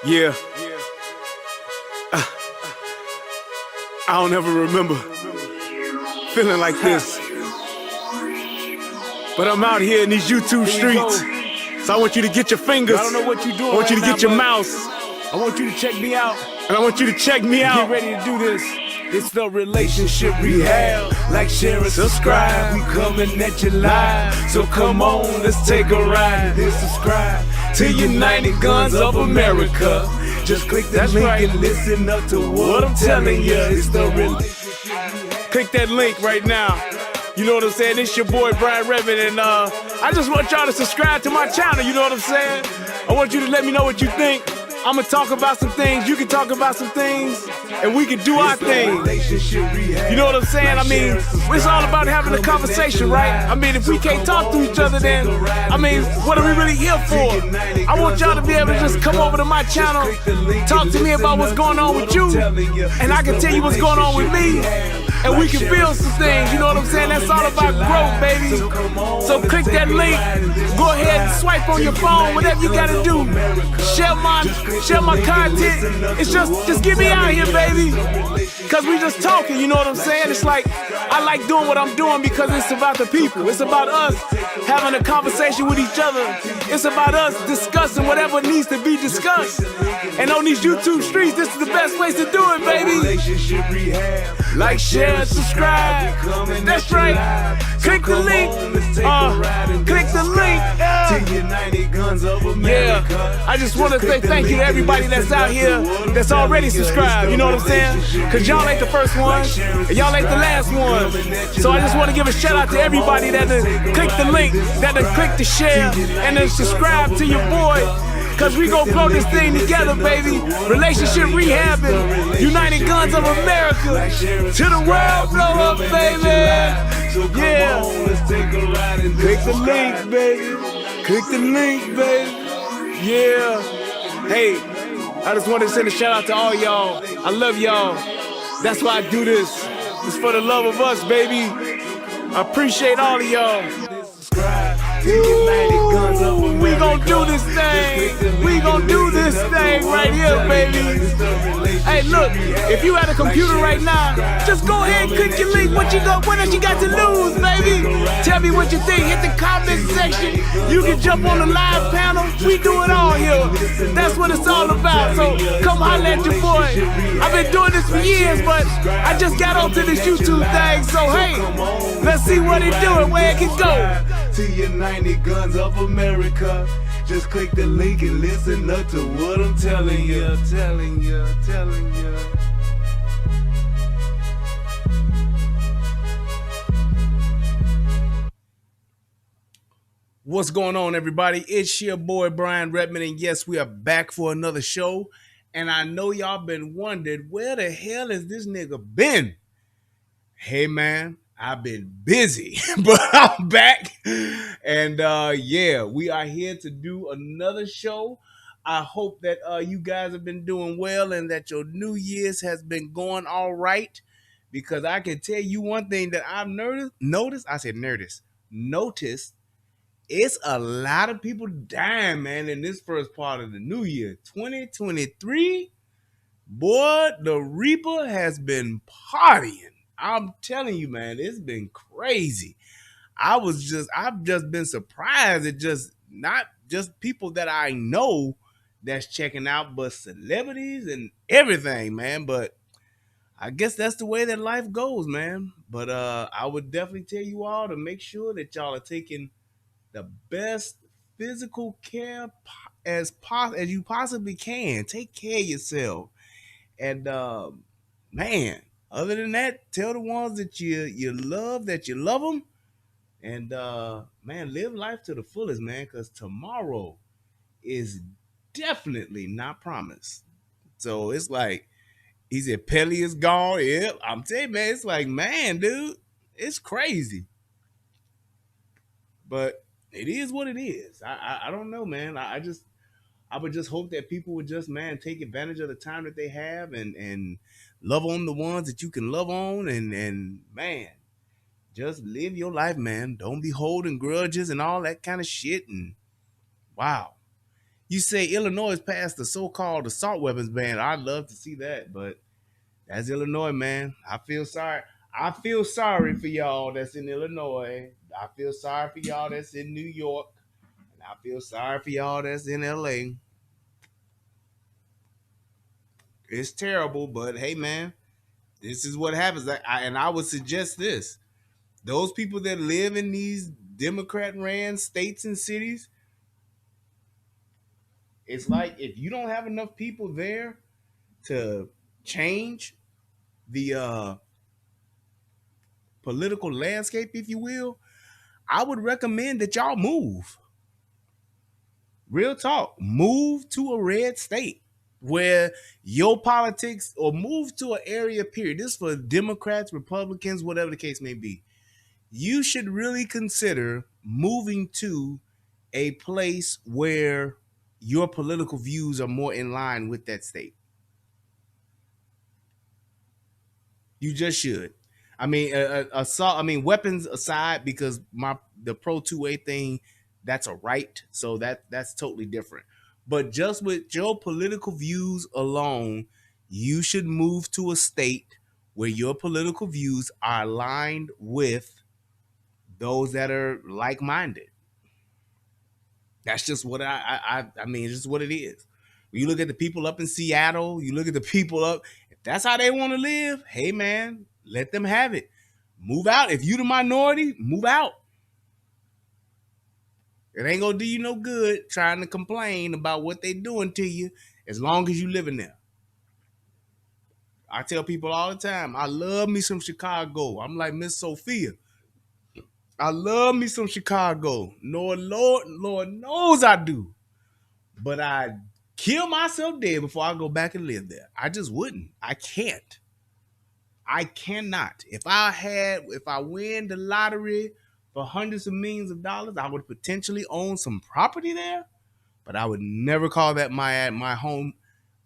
Yeah, I don't ever remember feeling like this. But I'm out here in these YouTube streets. So I want you to get your fingers. I don't know what you're doing. I want you to right get now, your but mouse. I want you to check me out. And I want you to check me out. Get ready to do this. It's the relationship rehab. Like, share, and subscribe. We coming at you live. So come on, let's take a ride. Then subscribe to United Guns of America. Just click that link and listen up to what I'm telling you. It's the relationship rehab. Click that link right now. You know what I'm saying? It's your boy Brian Redmond, and I just want y'all to subscribe to my channel. You know what I'm saying? I want you to let me know what you think. I'm gonna talk about some things, you can talk about some things, and we can do our thing. You know what I'm saying? I mean, it's all about having a conversation, right? I mean, if we can't talk to each other, then, I mean, what are we really here for? I want y'all to be able to just come over to my channel, talk to me about what's going on with you, and I can tell you what's going on with me, and we can build some things, you know what I'm saying? That's all about growth, baby. So click that link, go ahead and swipe on your phone, whatever you gotta do. Share my content. It's just get me out here, baby. Cause we just talking, you know what I'm saying? It's like, I like doing what I'm doing because it's about the people. It's about us having a conversation with each other. It's about us discussing whatever needs to be discussed. And on these YouTube streets, this is the best place to do it, baby. Like, share, and subscribe. That's right. Click the link. Click the link. Yeah. I just want to say thank you to everybody that's out here that's already subscribed. You know what I'm saying? Cause y'all ain't the first one, and y'all ain't the last one. So I just want to give a shout out to everybody that done click the link, that done click the share, and then subscribe to your boy. Cause we gon' blow this thing together, baby. Relationship rehabbing, United Guns of America. To the world blow up, baby. Yeah. Click the link, baby. Click the link, baby. Yeah. Hey, I just want to send a shout out to all y'all. I love y'all. That's why I do this. It's for the love of us, baby. I appreciate all of y'all. Ooh, we gon' do this thing. We gon' do this thing right here, baby. Hey, look, if you at a computer right now, just go ahead and click your link. What else you got to lose, baby? Tell me what you think. Hit the comment section. You can jump on the live panel. We do it all here. That's what it's all about. So come holler at your boy. I've been doing this for years, but I just got onto this YouTube thing. So hey, let's see what it do and where it can go. To United Guns of America. Just click the link and listen up to what I'm telling you, telling you. What's going on, everybody? It's your boy Brian Redmond, and yes, we are back for another show. And I know y'all been wondering, where the hell has this nigga been? Hey man, I've been busy, but I'm back. And yeah, we are here to do another show. I hope that you guys have been doing well and that your New Year's has been going all right. Because I can tell you one thing that I've noticed. It's a lot of people dying, man, in this first part of the new year. 2023, boy, the Reaper has been partying. I'm telling you, man, it's been crazy. I've just been surprised at just not just people that I know that's checking out, but celebrities and everything, man. But I guess that's the way that life goes, man. But I would definitely tell you all to make sure that y'all are taking the best physical care as you possibly can. Take care of yourself. And man, other than that, tell the ones that you love that you love them. And man, live life to the fullest, man, because tomorrow is definitely not promised. So it's like he said, Pelly is gone. Yep, I'm telling you, man, it's like, man, dude, it's crazy. But it is what it is. I don't know, man. I would just hope that people would just, man, take advantage of the time that they have and love on the ones that you can love on and man, just live your life, man. Don't be holding grudges and all that kind of shit. And wow. You say Illinois passed the so-called assault weapons ban. I'd love to see that, but that's Illinois, man. I feel sorry. I feel sorry for y'all that's in Illinois. I feel sorry for y'all that's in New York. And I feel sorry for y'all that's in LA. It's terrible, but hey, man, this is what happens. And I would suggest this. Those people that live in these Democrat-ran states and cities, it's like if you don't have enough people there to change the political landscape, if you will, I would recommend that y'all move. Real talk, move to a red state where your politics, or move to an area, period. This is for Democrats, Republicans, whatever the case may be. You should really consider moving to a place where your political views are more in line with that state. You just should. I mean, assault. I mean, weapons aside, because the Pro 2A thing, that's a right, so that's totally different. But just with your political views alone, you should move to a state where your political views are aligned with those that are like-minded. That's just what I mean, it's just what it is. When you look at the people up in Seattle, you look at the people up, if that's how they want to live, hey man, let them have it. Move out. If you the minority, move out. It ain't gonna do you no good trying to complain about what they doing to you as long as you living there. I tell people all the time, I love me some Chicago. I'm like Miss Sophia. I love me some Chicago. Lord knows I do. But I kill myself dead before I go back and live there. I just wouldn't. I can't. I cannot. If I win the lottery for hundreds of millions of dollars, I would potentially own some property there, but I would never call that my home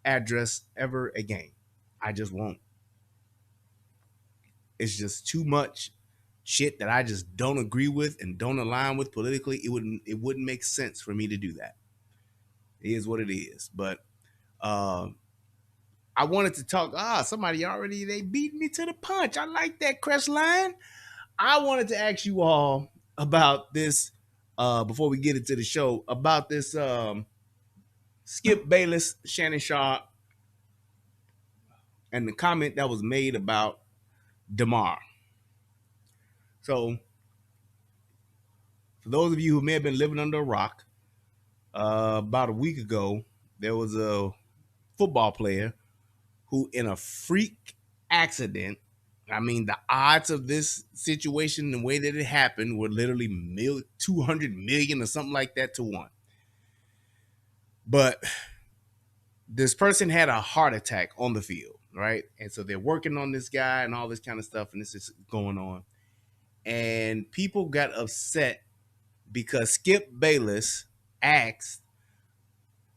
address ever again. I just won't. It's just too much shit that I just don't agree with and don't align with politically. It wouldn't make sense for me to do that. It is what it is. But I wanted to talk. Somebody already, they beat me to the punch. I like that, Crestline. I wanted to ask you all about this before we get into the show, about this Skip Bayless, Shannon Sharp, and the comment that was made about DeMar. So, for those of you who may have been living under a rock, about a week ago, there was a football player who, in a freak accident, I mean, the odds of this situation, the way that it happened, were literally 200 million or something like that to 1. But this person had a heart attack on the field, right? And so they're working on this guy and all this kind of stuff, and this is going on. And people got upset because Skip Bayless asked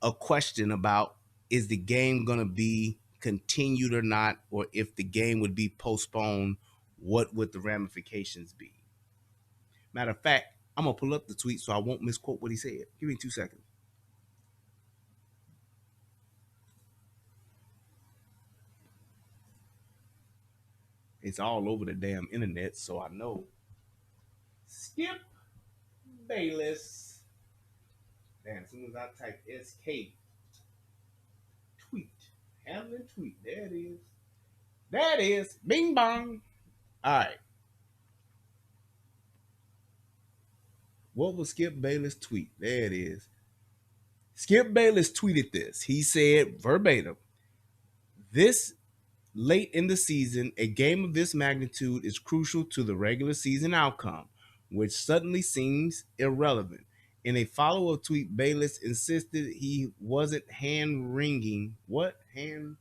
a question about, is the game going to be continued or not, or if the game would be postponed, what would the ramifications be? Matter of fact, I'm going to pull up the tweet so I won't misquote what he said. Give me 2 seconds. It's all over the damn internet, so I know. Skip Bayless. Damn, as soon as I type SK, tweet, Hamlin tweet, there it is. There it is. Bing bong. All right. What was Skip Bayless' tweet? There it is. Skip Bayless tweeted this. He said verbatim, this late in the season, a game of this magnitude is crucial to the regular season outcome, which suddenly seems irrelevant. In a follow-up tweet, Bayless insisted he wasn't hand-wringing. What? Hand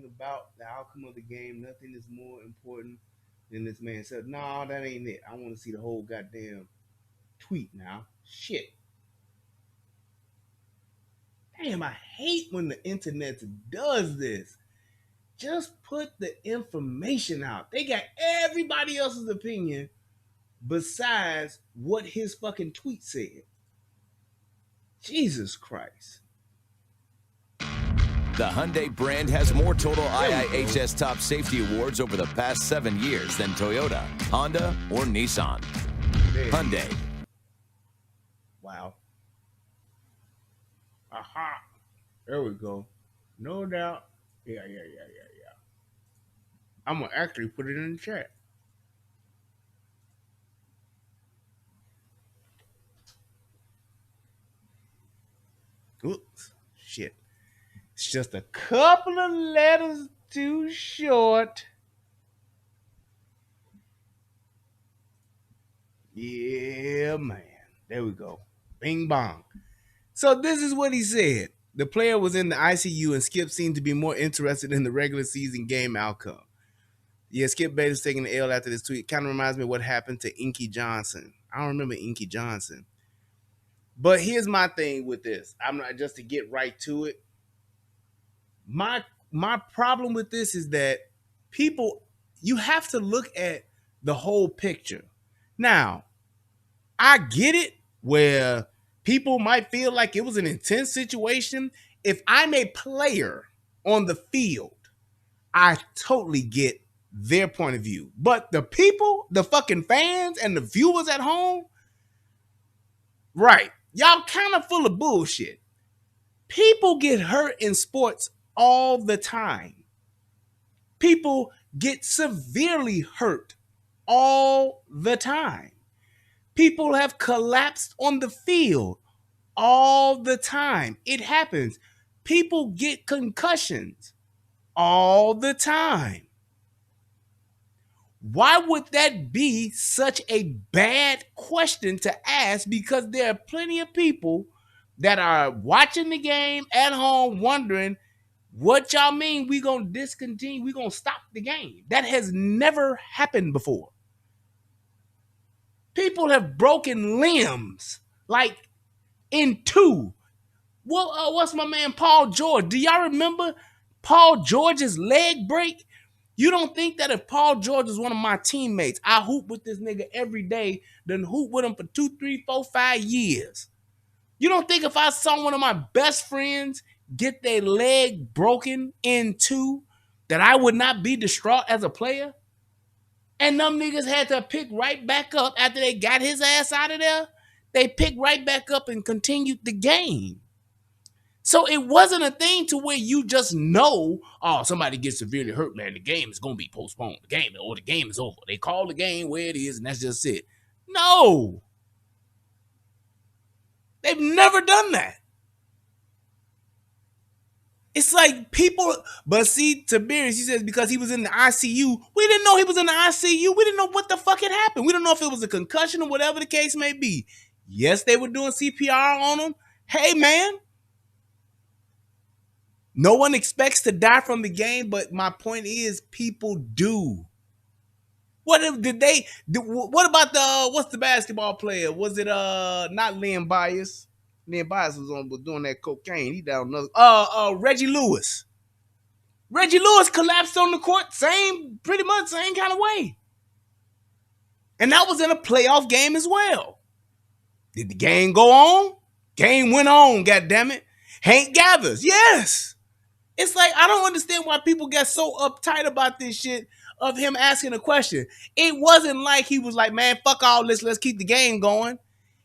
about the outcome of the game. Nothing is more important than this man said. No, that ain't it. I want to see the whole goddamn tweet now. Shit. Damn, I hate when the internet does this. Just put the information out. They got everybody else's opinion besides what his fucking tweet said. Jesus Christ. The Hyundai brand has more total IIHS Top Safety Awards over the past 7 years than Toyota, Honda, or Nissan. Hyundai. Wow. Aha. There we go. No doubt. Yeah. I'm going to actually put it in the chat. Oops. Shit. It's just a couple of letters too short. Yeah, man. There we go. Bing bong. So this is what he said. The player was in the ICU and Skip seemed to be more interested in the regular season game outcome. Yeah, Skip Bayless taking the L after this tweet. Kind of reminds me of what happened to Inky Johnson. I don't remember Inky Johnson. But here's my thing with this. I'm not just to get right to it. My problem with this is that people, you have to look at the whole picture. Now, I get it where people might feel like it was an intense situation. If I'm a player on the field, I totally get their point of view. But the people, the fucking fans and the viewers at home, right, y'all kind of full of bullshit. People get hurt in sports all the time. People get severely hurt all the time. People have collapsed on the field all the time. It happens. People get concussions all the time. Why would that be such a bad question to ask? Because there are plenty of people that are watching the game at home wondering, what y'all mean we gonna discontinue, we gonna stop the game? That has never happened before. People have broken limbs, like in two. Well, what's my man Paul George? Do y'all remember Paul George's leg break? You don't think that if Paul George was one of my teammates, I hoop with this nigga every day, then hoop with him for 2, 3, 4, 5 years. You don't think if I saw one of my best friends get their leg broken in two, that I would not be distraught as a player? And them niggas had to pick right back up after they got his ass out of there. They picked right back up and continued the game. So it wasn't a thing to where you just know, oh, somebody gets severely hurt, man, the game is going to be postponed. The game is over. They call the game where it is, and that's just it. No. They've never done that. It's like people, but see, Tiberius, he says because he was in the ICU, we didn't know he was in the ICU. We didn't know what the fuck had happened. We don't know if it was a concussion or whatever the case may be. Yes, they were doing CPR on him. Hey, man. No one expects to die from the game, but my point is people do. What about what's the basketball player? Was it not Lynn Bias? Lynn Bias was doing that cocaine. He down another Reggie Lewis. Reggie Lewis collapsed on the court, pretty much same kind of way. And that was in a playoff game as well. Did the game go on? Game went on, goddammit. Hank Gathers, yes. It's like, I don't understand why people get so uptight about this shit of him asking a question. It wasn't like he was like, man, fuck all this, let's keep the game going.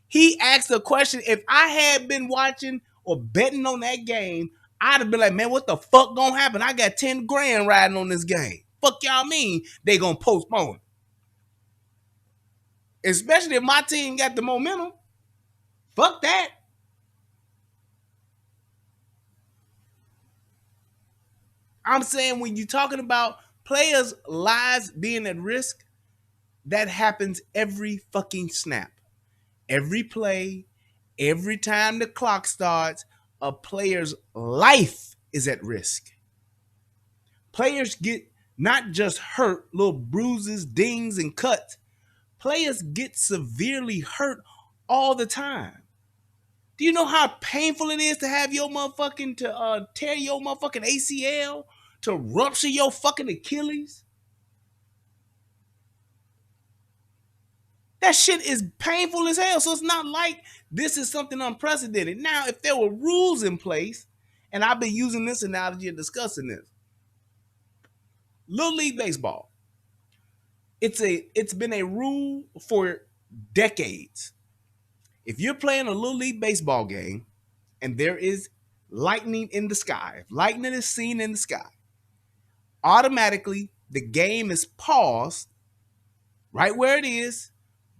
He asked a question. If I had been watching or betting on that game, I'd have been like, man, what the fuck gonna happen? I got 10 grand riding on this game. Fuck y'all mean they gonna postpone it? Especially if my team got the momentum. Fuck that. I'm saying when you're talking about players' lives being at risk, that happens every fucking snap. Every play, every time the clock starts, a player's life is at risk. Players get not just hurt, little bruises, dings, and cuts. Players get severely hurt all the time. Do you know how painful it is to have your motherfucking, to tear your motherfucking ACL, to rupture your fucking Achilles? That shit is painful as hell. So it's not like this is something unprecedented. Now, if there were rules in place, and I've been using this analogy and discussing this, Little League Baseball, it's been a rule for decades. If you're playing a Little League Baseball game and there is lightning in the sky, if lightning is seen in the sky, automatically the game is paused right where it is.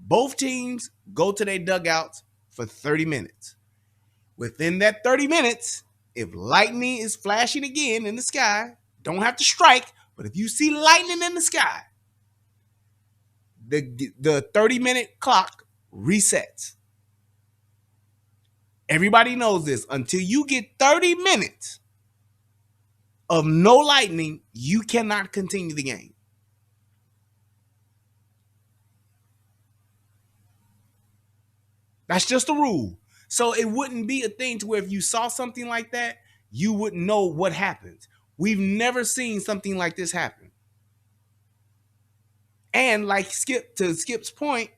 Both teams go to their dugouts for 30 minutes. Within that 30 minutes, if lightning is flashing again in the sky, don't have to strike, but if you see lightning in the sky, the 30-minute clock resets. Everybody knows this. Until you get 30 minutes of no lightning, you cannot continue the game. That's just a rule. So it wouldn't be a thing to where if you saw something like that, you wouldn't know what happens. We've never seen something like this happen. And like Skip's point,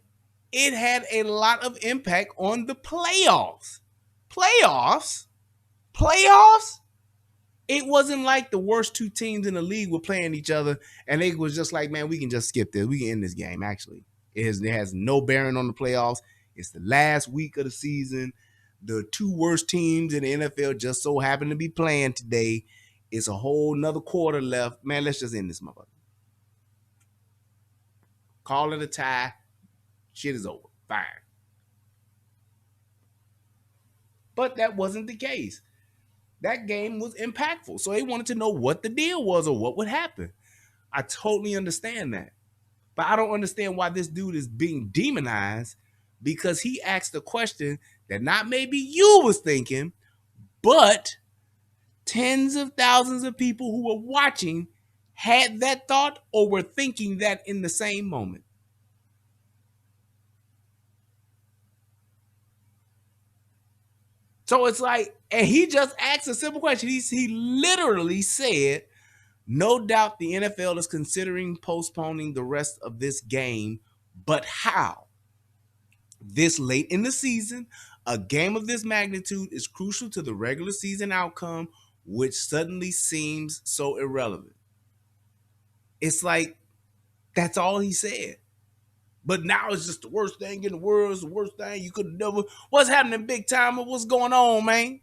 it had a lot of impact on the playoffs. Playoffs? It wasn't like the worst two teams in the league were playing each other and they was just like, man, we can just skip this. We can end this game, actually. It has no bearing on the playoffs. It's the last week of the season. The two worst teams in the NFL just so happen to be playing today. It's a whole nother quarter left. Man, let's just end this motherfucker. Call it a tie. Shit is over. Fine. But that wasn't the case. That game was impactful. So they wanted to know what the deal was or what would happen. I totally understand that. But I don't understand why this dude is being demonized, because he asked a question that not maybe you was thinking, but tens of thousands of people who were watching had that thought or were thinking that in the same moment. So it's like, and he just asked a simple question. He literally said, no doubt the NFL is considering postponing the rest of this game, but how? This late in the season, a game of this magnitude is crucial to the regular season outcome, which suddenly seems so irrelevant. It's like, that's all he said. But now it's just the worst thing in the world. It's the worst thing you could have never. What's happening, big time? What's going on, man?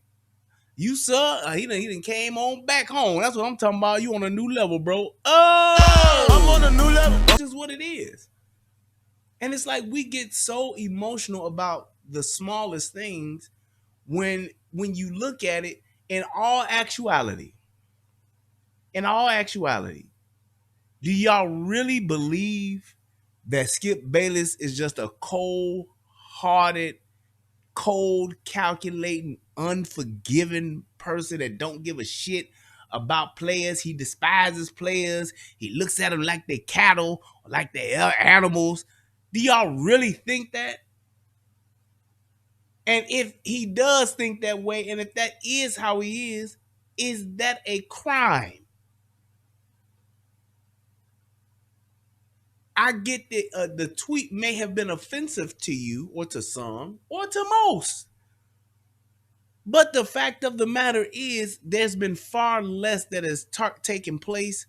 You, sir, he done came on back home. That's what I'm talking about. You on a new level, bro. Oh, I'm on a new level. That's just what it is. And it's like we get so emotional about the smallest things when you look at it in all actuality. In all actuality, do y'all really believe that Skip Bayless is just a cold-hearted, cold, calculating, unforgiving person that don't give a shit about players? He despises players. He looks at them like they're cattle, like they're animals. Do y'all really think that? And if he does think that way, and if that is how he is that a crime? I get that the tweet may have been offensive to you or to some or to most. But the fact of the matter is there's been far less that has taken place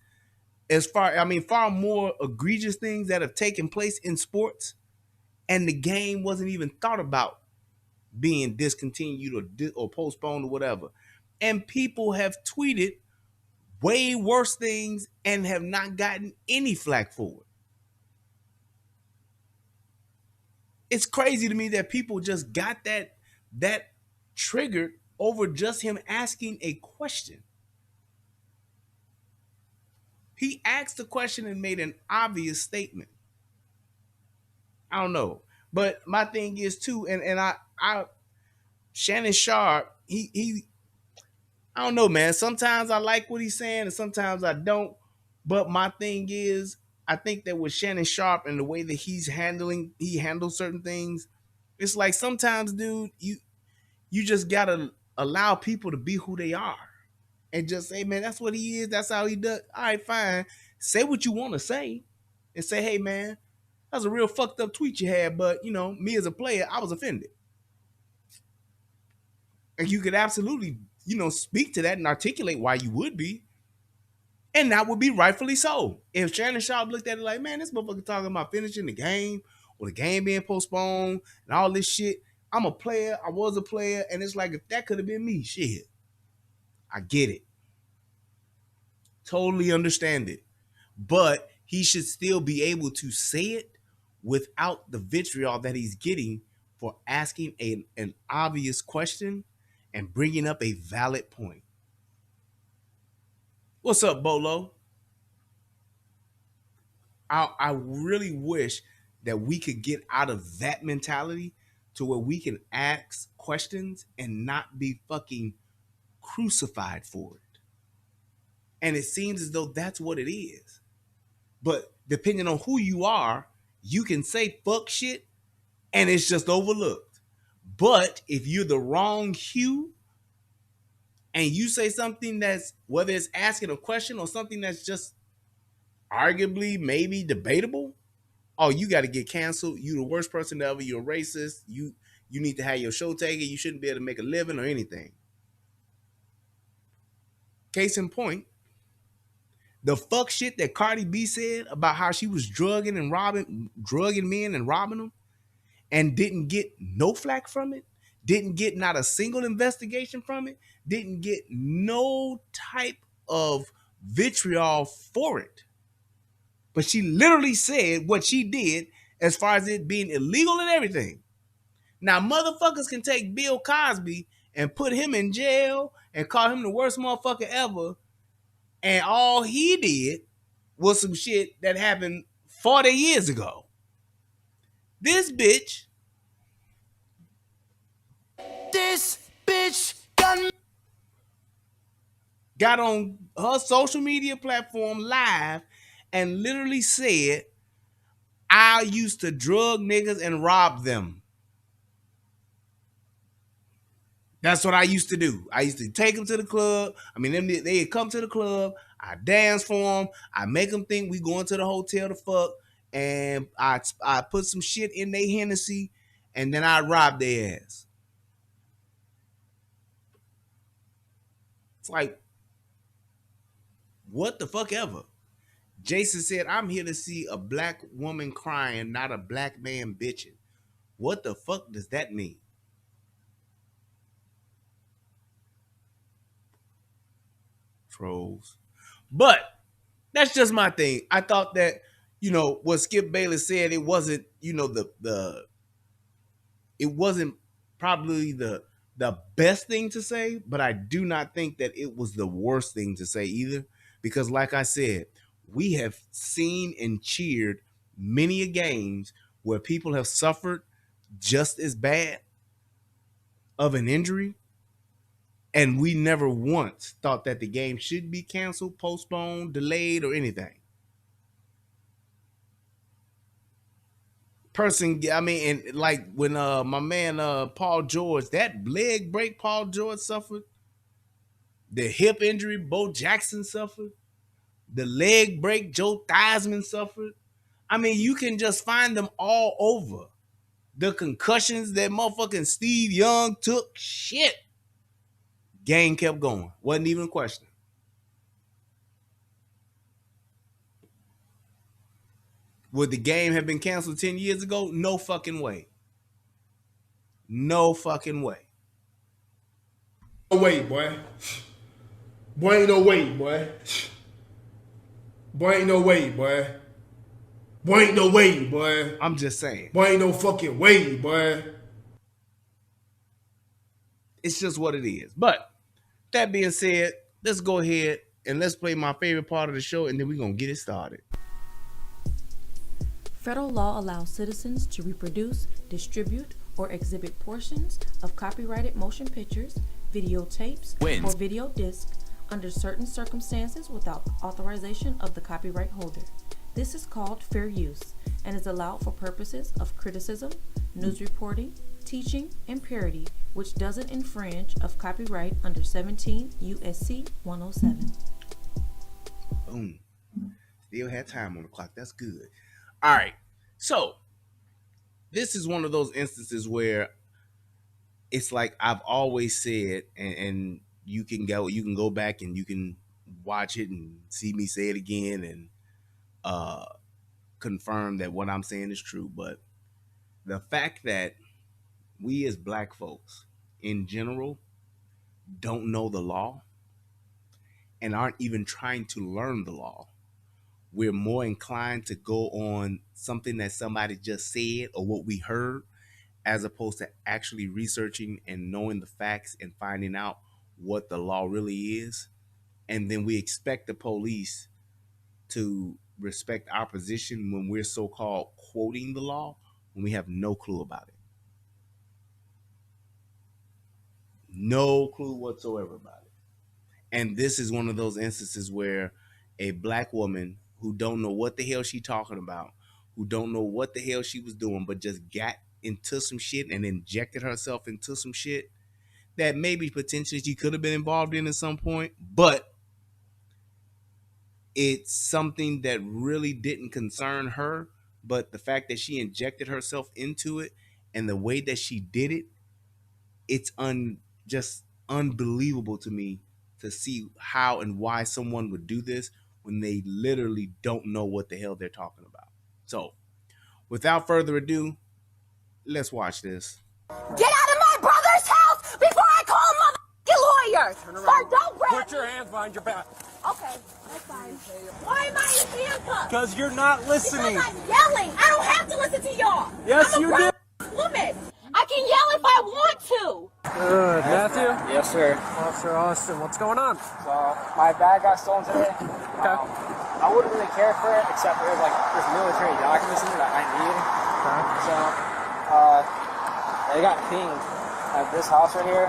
far more egregious things that have taken place in sports, and the game wasn't even thought about being discontinued or postponed or whatever. And people have tweeted way worse things and have not gotten any flack for it. It's crazy to me that people just got that triggered over just him asking a question. He asked a question and made an obvious statement. I don't know. But my thing is too, and I Shannon Sharp, he I don't know, man. Sometimes I like what he's saying and sometimes I don't. But my thing is, I think that with Shannon Sharp and the way that he handles certain things, it's like sometimes, dude, you just gotta allow people to be who they are. And just say, man, that's what he is. That's how he does. All right, fine. Say what you want to say and say, hey, man, That's a real fucked up tweet you had, but you know, me as a player, I was offended. And you could absolutely, you know, speak to that and articulate why you would be. And that would be rightfully so. If Shannon Sharp looked at it like, man, this motherfucker talking about finishing the game or the game being postponed and all this shit. I'm a player. I was a player. And it's like, if that could have been me, shit, I get it. Totally understand it. But he should still be able to say it without the vitriol that he's getting for asking an obvious question and bringing up a valid point. What's up, Bolo? I really wish that we could get out of that mentality to where we can ask questions and not be fucking crucified for it. And it seems as though that's what it is. But depending on who you are, you can say fuck shit and it's just overlooked. But if you're the wrong hue and you say something that's, whether it's asking a question or something that's just arguably maybe debatable, oh, you got to get canceled. You the worst person ever. You're a racist. You need to have your show taken. You shouldn't be able to make a living or anything. Case in point, the fuck shit that Cardi B said about how she was drugging men and robbing them, and didn't get no flack from it, didn't get not a single investigation from it, didn't get no type of vitriol for it. But she literally said what she did as far as it being illegal and everything. Now, motherfuckers can take Bill Cosby and put him in jail and call him the worst motherfucker ever, and all he did was some shit that happened 40 years ago. This bitch got on her social media platform live and literally said, I used to drug niggas and rob them. That's what I used to do. I used to take them to the club. I mean, they'd come to the club. I dance for them. I make them think we going to the hotel to fuck. And I put some shit in their Hennessy. And then I rob their ass. It's like, what the fuck ever. Jason said, I'm here to see a black woman crying, not a black man bitching. What the fuck does that mean? Trolls. But that's just my thing. I thought that, you know, what Skip Bayless said, it wasn't, you know, it wasn't probably the best thing to say, but I do not think that it was the worst thing to say either. Because like I said, we have seen and cheered many games where people have suffered just as bad of an injury, and we never once thought that the game should be canceled, postponed, delayed, or anything. I mean, and like when my man Paul George, that leg break Paul George suffered, the hip injury Bo Jackson suffered, the leg break Joe Theismann suffered. I mean, you can just find them all over. The concussions that motherfucking Steve Young took, shit. Game kept going. Wasn't even a question. Would the game have been canceled 10 years ago? No fucking way. No fucking way. No way, boy. Boy, ain't no way, boy. Boy, ain't no way, boy. Boy, ain't no way, boy. I'm just saying. Boy, ain't no fucking way, boy. It's just what it is. But that being said, let's go ahead and let's play my favorite part of the show, and then we're going to get it started. Federal law allows citizens to reproduce, distribute, or exhibit portions of copyrighted motion pictures, videotapes, or video discs under certain circumstances without authorization of the copyright holder. This is called fair use and is allowed for purposes of criticism, news reporting, teaching, and parody, which doesn't infringe of copyright under 17 U.S.C. 107. Boom. Still had time on the clock. That's good. All right. So this is one of those instances where it's like I've always said, and you can go back and you can watch it and see me say it again and uh, confirm that what I'm saying is true. But the fact that we as black folks in general don't know the law and aren't even trying to learn the law, we're more inclined to go on something that somebody just said or what we heard as opposed to actually researching and knowing the facts and finding out what the law really is. And then we expect the police to respect our position when we're so-called quoting the law when we have no clue about it. No clue whatsoever about it. And this is one of those instances where a black woman who don't know what the hell she talking about, who don't know what the hell she was doing, but just got into some shit and injected herself into some shit that maybe potentially she could have been involved in at some point, but it's something that really didn't concern her. But the fact that she injected herself into it and the way that she did it, it's just unbelievable to me to see how and why someone would do this when they literally don't know what the hell they're talking about. So, without further ado, let's watch this. Get out of my brother's house before I call a motherfucking lawyer! Sir, don't grab Put your hands behind your back. Okay, that's fine. Why am I in handcuffs? Because you're not listening. Because I'm yelling. I don't have to listen to y'all. Yes, I'm a you grown do. woman. I can yell if I want to. Good. Matthew? Yes, sir. Officer Austin, what's going on? So my bag got stolen today. Okay. I wouldn't really care for it, except there's military documents in there that I need. Okay. So they got pinged at this house right here.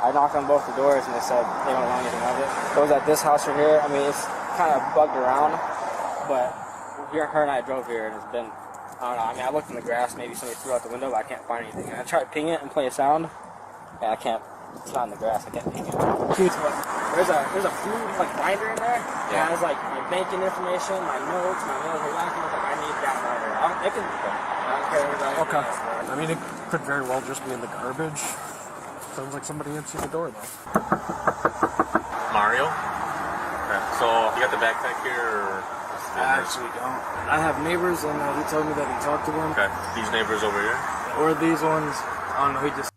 I knocked on both the doors and they said they don't know anything of it. It was at this house right here. I mean, it's kind of bugged around, but her and I drove here and it's been, I don't know. I mean, I looked in the grass, maybe somebody threw out the window, but I can't find anything. And I tried to ping it and play a sound, and I can't. It's not in the grass. I can't ping it. There's a food binder in there. Yeah. It has my banking information, my notes, my mail, my documents. I need that binder. It can. I don't care about it. Okay. I mean, it could very well just be in the garbage. Sounds like somebody answered the door, though. Mario? Okay. So, you got the backpack here, or? I actually don't. I have neighbors, and he told me that he talked to them. Okay. These neighbors over here? Or these ones. I don't know. He just.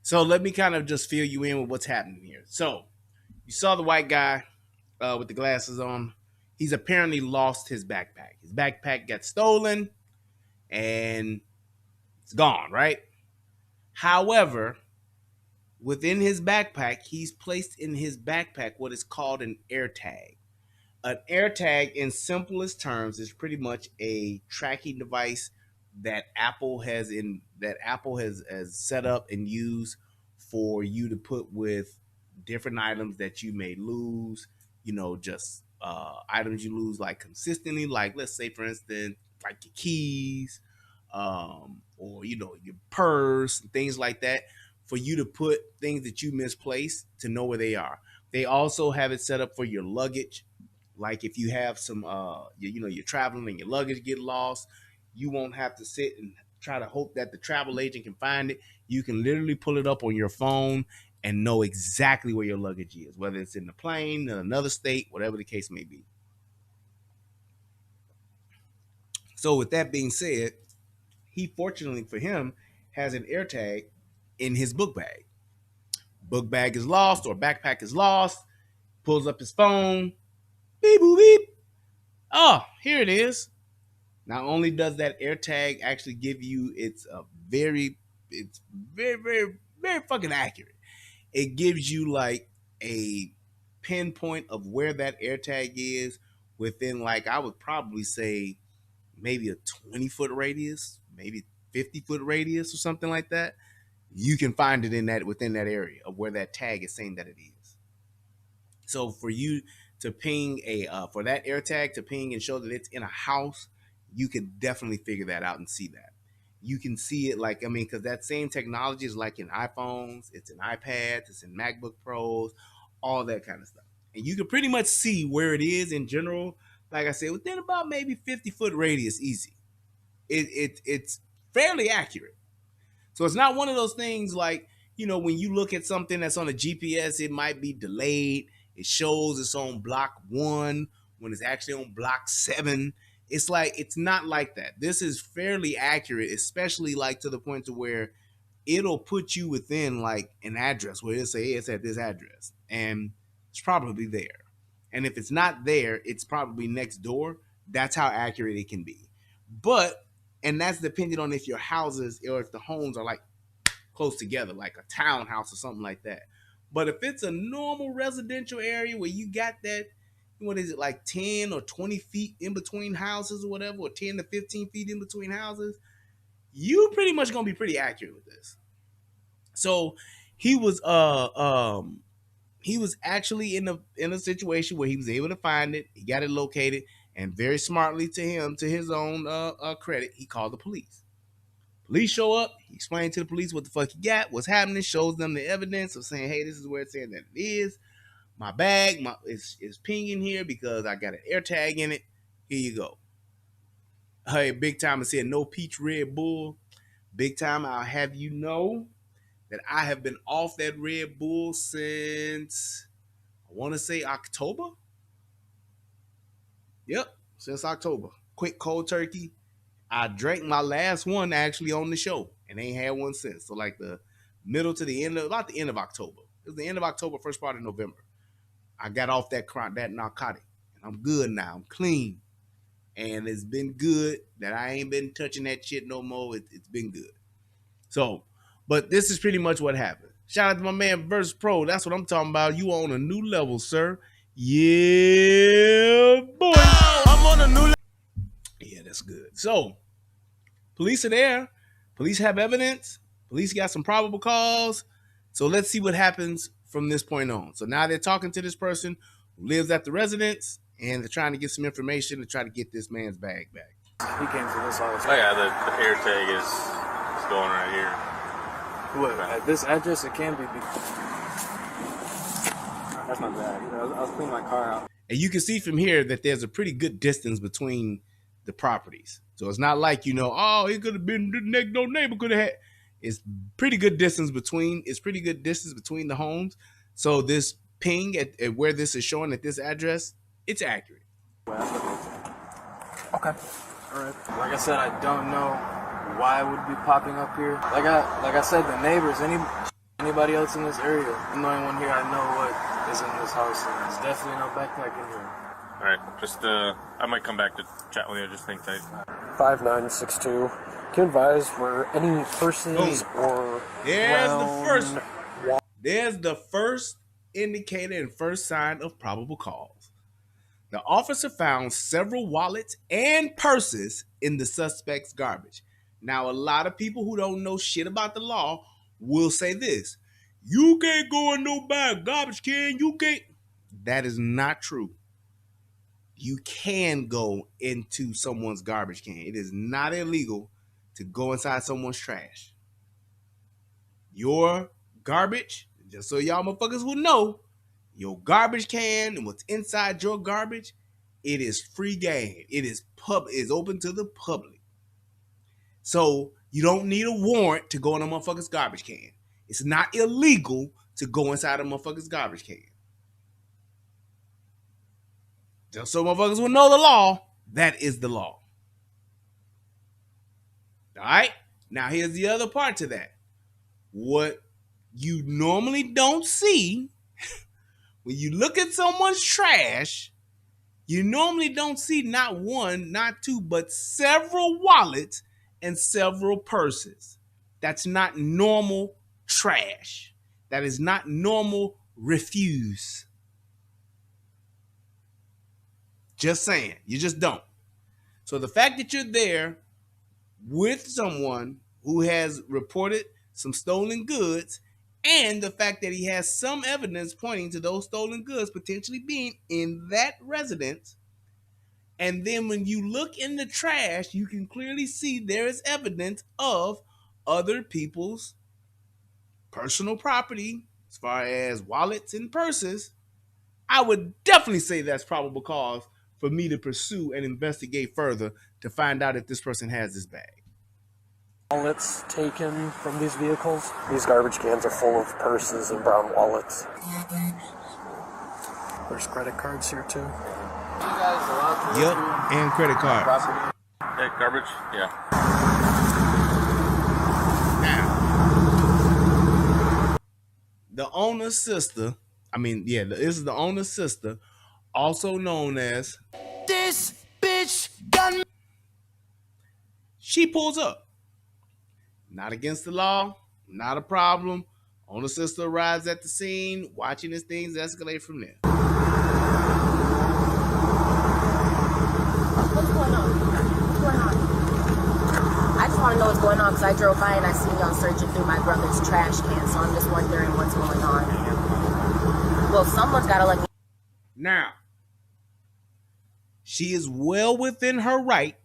So let me kind of just fill you in with what's happening here. So you saw the white guy with the glasses on. He's apparently lost his backpack. His backpack got stolen and it's gone, right? However, within his backpack, he's placed in his backpack what is called an Airtag. An Airtag, in simplest terms, is pretty much a tracking device that Apple has set up and used for you to put with different items that you may lose, just items you lose consistently, let's say for instance your keys, or your purse and things like that, for you to put things that you misplaced to know where they are. They also have it set up for your luggage. Like if you have some you're traveling and your luggage get lost, you won't have to sit and try to hope that the travel agent can find it. You can literally pull it up on your phone and know exactly where your luggage is, whether it's in the plane, in another state, whatever the case may be. So with that being said, he, fortunately for him, has an Airtag in his book bag. Book bag is lost or backpack is lost. Pulls up his phone. Beep, boop, beep. Oh, here it is. Not only does that Airtag actually give you, it's very, very, very fucking accurate. It gives you a pinpoint of where that Airtag is within I would probably say maybe a 20-foot radius, maybe 50-foot radius or something like that. You can find it within that area of where that tag is saying that it is. So for you to ping for that Airtag to ping and show that it's in a house, you could definitely figure that out and see that. You can see it because that same technology is in iPhones, it's in iPads, it's in MacBook Pros, all that kind of stuff. And you can pretty much see where it is in general, like I said, within about maybe 50-foot radius, easy. it's fairly accurate. So it's not one of those things like, when you look at something that's on a GPS, it might be delayed. It shows it's on block 1 when it's actually on block 7. It's like, it's not like that. This is fairly accurate, especially like to the point to where it'll put you within like an address where it'll say, hey, it's at this address, and it's probably there. And if it's not there, it's probably next door. That's how accurate it can be. And that's depending on if your houses or if the homes are like close together, like a townhouse or something like that. But if it's a normal residential area where you got that, what is it, like 10 or 20 feet in between houses or whatever, or 10 to 15 feet in between houses, you pretty much gonna be pretty accurate with this. So he was actually in a situation where he was able to find it. He got it located, and very smartly to his own credit, he called the police. Police show up. He explained to the police what the fuck he got, what's happening, shows them the evidence of saying, hey, this is where it's saying that it is. My bag is pinging here because I got an Airtag in it. Here you go. Hey, big time, it said no peach Red Bull. Big time, I'll have you know that I have been off that Red Bull since, I want to say October. Yep, since October. Quick cold turkey. I drank my last one actually on the show and ain't had one since. So like the middle to the end of, about the end of October. It was the end of October, first part of November. I got off that narcotic, and I'm good now. I'm clean, and it's been good that I ain't been touching that shit no more. It's been good. So, but this is pretty much what happened. Shout out to my man Verse Pro. That's what I'm talking about. You on a new level, sir. Yeah, boy. I'm on a new level. Yeah, that's good. So, police are there. Police have evidence. Police got some probable cause. So let's see what happens from this point on. So now they're talking to this person who lives at the residence, and they're trying to get some information to try to get this man's bag back. He came to this house. Oh yeah, the Airtag is going right here. What, at this address, it can be. That's not bad. I was cleaning my car out. And you can see from here that there's a pretty good distance between the properties. So it's not like, oh, it could have been no neighbor could have had. It's pretty good distance between. It's pretty good distance between the homes. So this ping at where this is showing at this address, it's accurate. Okay. All right. Like I said, I don't know why it would be popping up here. Like I said, the neighbors, anybody else in this area, I'm the only one here. I know what is in this house, and there's definitely no backpack in here. All right, just I might come back to chat with you. Just think tight. 5962. Can advise where any persons or There's the first indicator and first sign of probable cause. The officer found several wallets and purses in the suspect's garbage. Now, a lot of people who don't know shit about the law will say this: you can't go in no bag garbage can. You can't. That is not true. You can go into someone's garbage can. It is not illegal to go inside someone's trash. Your garbage, just so y'all motherfuckers will know, your garbage can and what's inside your garbage, it is free game. It is open to the public. So you don't need a warrant to go in a motherfucker's garbage can. It's not illegal to go inside a motherfucker's garbage can. Just so motherfuckers will know the law, that is the law. All right? Now here's the other part to that. What you normally don't see when you look at someone's trash, you normally don't see not one, not two, but several wallets and several purses. That's not normal trash. That is not normal refuse. Just saying. You just don't. So the fact that you're there with someone who has reported some stolen goods, and the fact that he has some evidence pointing to those stolen goods potentially being in that residence, and then when you look in the trash, you can clearly see there is evidence of other people's personal property as far as wallets and purses, I would definitely say that's probable cause for me to pursue and investigate further to find out if this person has this bag. Wallets taken from these vehicles. These garbage cans are full of purses and brown wallets. There's credit cards here too. Yep, and credit cards. Yeah, garbage? Yeah. Now, the owner's sister, this is the owner's sister, also known as This bitch got me. she pulls up. Not against the law, not a problem. Owner's sister arrives at the scene, watching as things escalate from there. What's going on? What's going on? I just want to know what's going on because I drove by and I seen y'all searching through my brother's trash can, so I'm just wondering what's going on. Well, someone's got to let me. Now, she is well within her right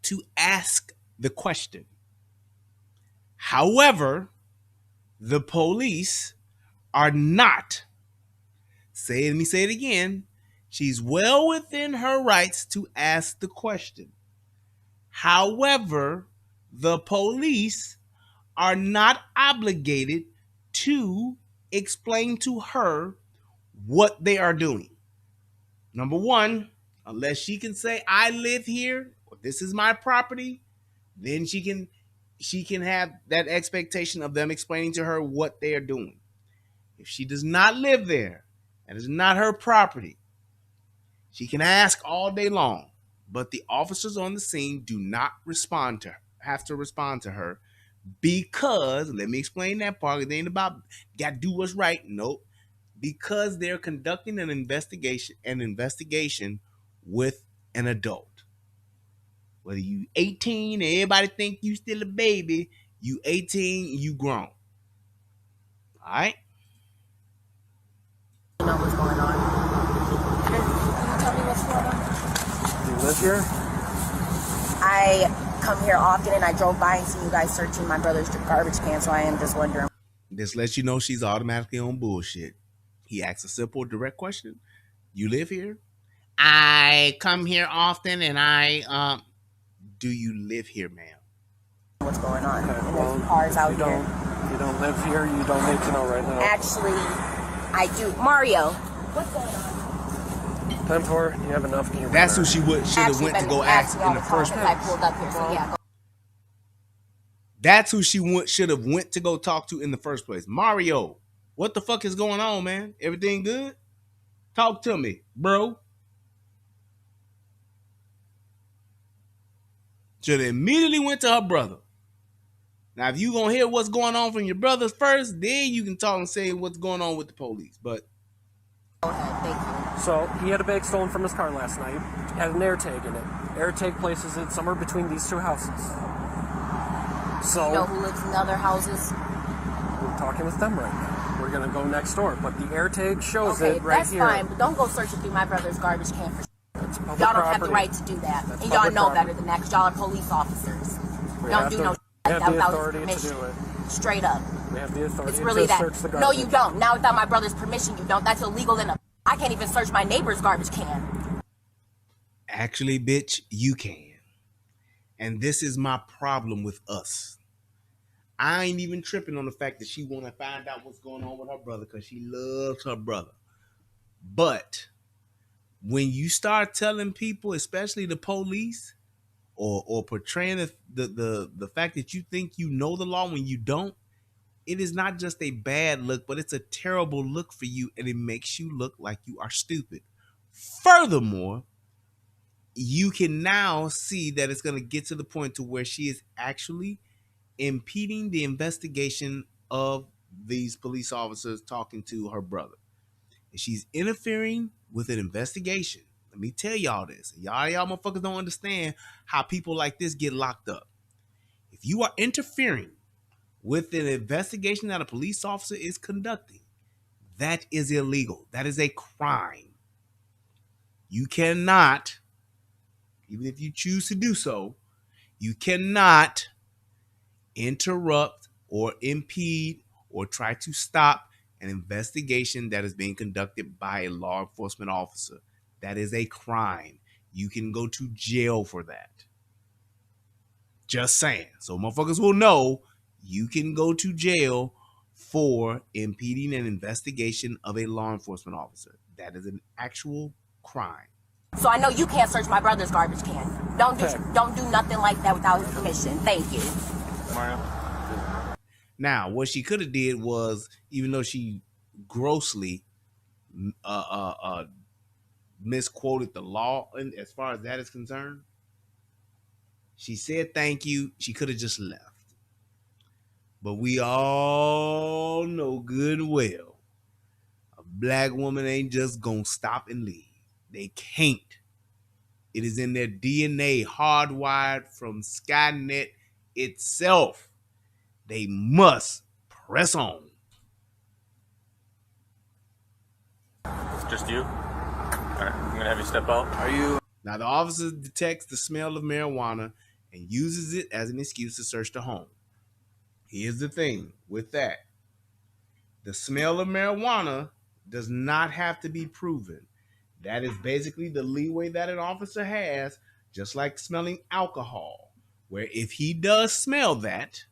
to ask the question. However, the police are not. Let me say it again. She's well within her rights to ask the question. However, the police are not obligated to explain to her what they are doing. Number one, unless she can say, I live here, or this is my property, then she can have that expectation of them explaining to her what they are doing. If she does not live there, and it's not her property, she can ask all day long, but the officers on the scene do not have to respond to her because, let me explain that part, it ain't about gotta do what's right. Nope. Because they're conducting an investigation with an adult. Whether you 18 and everybody think you still a baby, you 18, you grown. All right? You know what's going on. Can you tell me what's going on? You live here? I come here often and I drove by and see you guys searching my brother's garbage can, so I am just wondering. This lets you know she's automatically on bullshit. He asks a simple, direct question. You live here? I come here often and do you live here, ma'am? What's going on? Okay, And well, there's cars out here. If you don't live here, you don't need to know right now. Actually, I do. Mario, what's going on? 10-4, you have enough. That's who she should have went to go ask in the first place. I pulled up here, so yeah. That's who she should have went to go talk to in the first place. Mario, what the fuck is going on, man? Everything good? Talk to me, bro. Should have immediately went to her brother. Now, if you gonna hear what's going on from your brothers first, then you can talk and say what's going on with the police. But Go ahead, thank you. So, he had a bag stolen from his car last night. It had an Airtag in it. Airtag places it somewhere between these two houses. So, You know who lives in the other houses? we're talking with them right now. We're gonna go next door, but the Airtag shows Okay, it right that's here. fine, but don't go searching through my brother's garbage can for It's public y'all don't have the property. right to do that. That's And y'all public know property. better than that because y'all are police officers. We Don't have do the- no we shit have without the his authority to permission. do it. Straight up. We have the authority It's really to that. search the No, garbage. you don't. Now without my brother's permission, you don't. That's illegal in a. I can't even search my neighbor's garbage can. actually, bitch, you can. And this is my problem with us. I ain't even tripping on the fact that she want to find out what's going on with her brother because she loves her brother. But when you start telling people, especially the police, or portraying the fact that you think you know the law when you don't, it is not just a bad look, but it's a terrible look for you, and it makes you look like you are stupid. Furthermore, you can now see that it's going to get to the point to where she is actually impeding the investigation of these police officers talking to her brother. And she's interfering with an investigation. Let me tell y'all this. Y'all motherfuckers don't understand how people like this get locked up. If you are interfering with an investigation that a police officer is conducting, that is illegal. That is a crime. You cannot, even if you choose to do so, you cannot interrupt or impede or try to stop an investigation that is being conducted by a law enforcement officer. That is a crime. You can go to jail for that. Just saying. So motherfuckers will know you can go to jail for impeding an investigation of a law enforcement officer. That is an actual crime. So I know you can't search my brother's garbage can. Don't do nothing like that without his permission. Thank you. Mario? Now, what she could have did was, even though she grossly misquoted the law, and as far as that is concerned, she said thank you. She could have just left. But we all know good and well, a black woman ain't just gonna stop and leave. They can't. It is in their DNA, hardwired from Skynet itself. They must press on. Just you? All right, I'm going to have you step out. Are you? Now, the officer detects the smell of marijuana and uses it as an excuse to search the home. Here's the thing with that. The smell of marijuana does not have to be proven. That is basically the leeway that an officer has, just like smelling alcohol, where if he does smell that,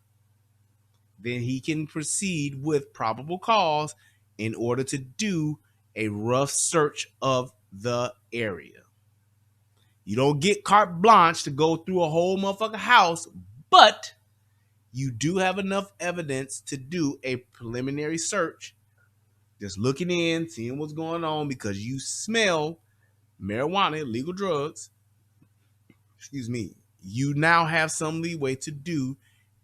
then he can proceed with probable cause in order to do a rough search of the area. You don't get carte blanche to go through a whole motherfucking house, but you do have enough evidence to do a preliminary search, just looking in, seeing what's going on, because you smell marijuana, illegal drugs. Excuse me. You now have some leeway to do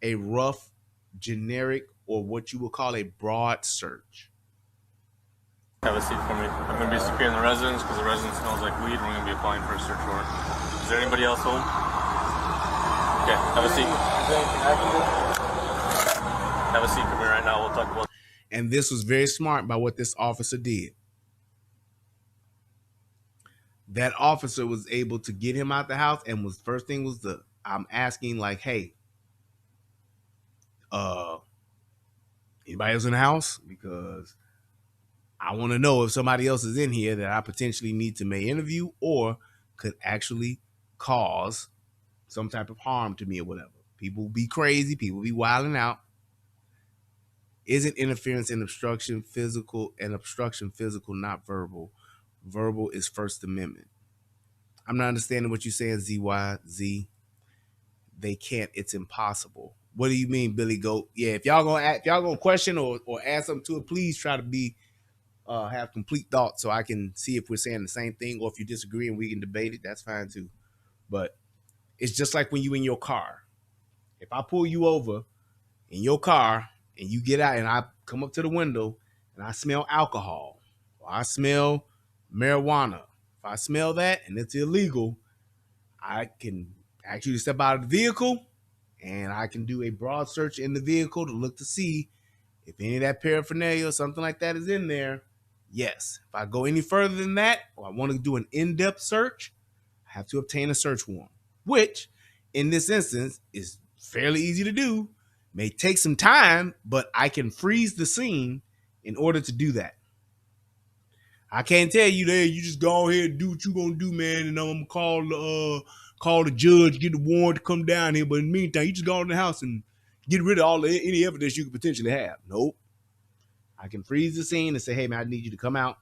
a rough, generic, or what you would call a broad search. Have a seat for me. I'm going to be securing the residence because the residence smells like weed. We're going to be applying for a search warrant. Is there anybody else home? Okay, have a seat. Have a seat. Come here right now. We'll talk about. And this was very smart by what this officer did. That officer was able to get him out the house, and was first thing was I'm asking like, hey, anybody else in the house? Because I want to know if somebody else is in here that I potentially need to may interview or could actually cause some type of harm to me or whatever. People be crazy. People be wilding out. Isn't interference and obstruction physical, not verbal? Verbal is First Amendment. I'm not understanding what you're saying, ZYZ. They can't. It's impossible. What do you mean, Billy Goat? Yeah, if y'all gonna question or add something to it, please try to be have complete thoughts so I can see if we're saying the same thing, or if you disagree and we can debate it. That's fine too. But it's just like when you in your car. If I pull you over in your car and you get out and I come up to the window and I smell alcohol or I smell marijuana, if I smell that and it's illegal, I can ask you to step out of the vehicle and I can do a broad search in the vehicle to look to see if any of that paraphernalia or something like that is in there. Yes. If I go any further than that, or I want to do an in-depth search, I have to obtain a search warrant, which in this instance is fairly easy to do. May take some time, but I can freeze the scene in order to do that. I can't tell you there, you just go ahead and do what you're going to do, man, and I'm going to call the judge, get the warrant to come down here. But in the meantime, you just go in the house and get rid of any evidence you could potentially have. Nope. I can freeze the scene and say, hey, man, I need you to come out.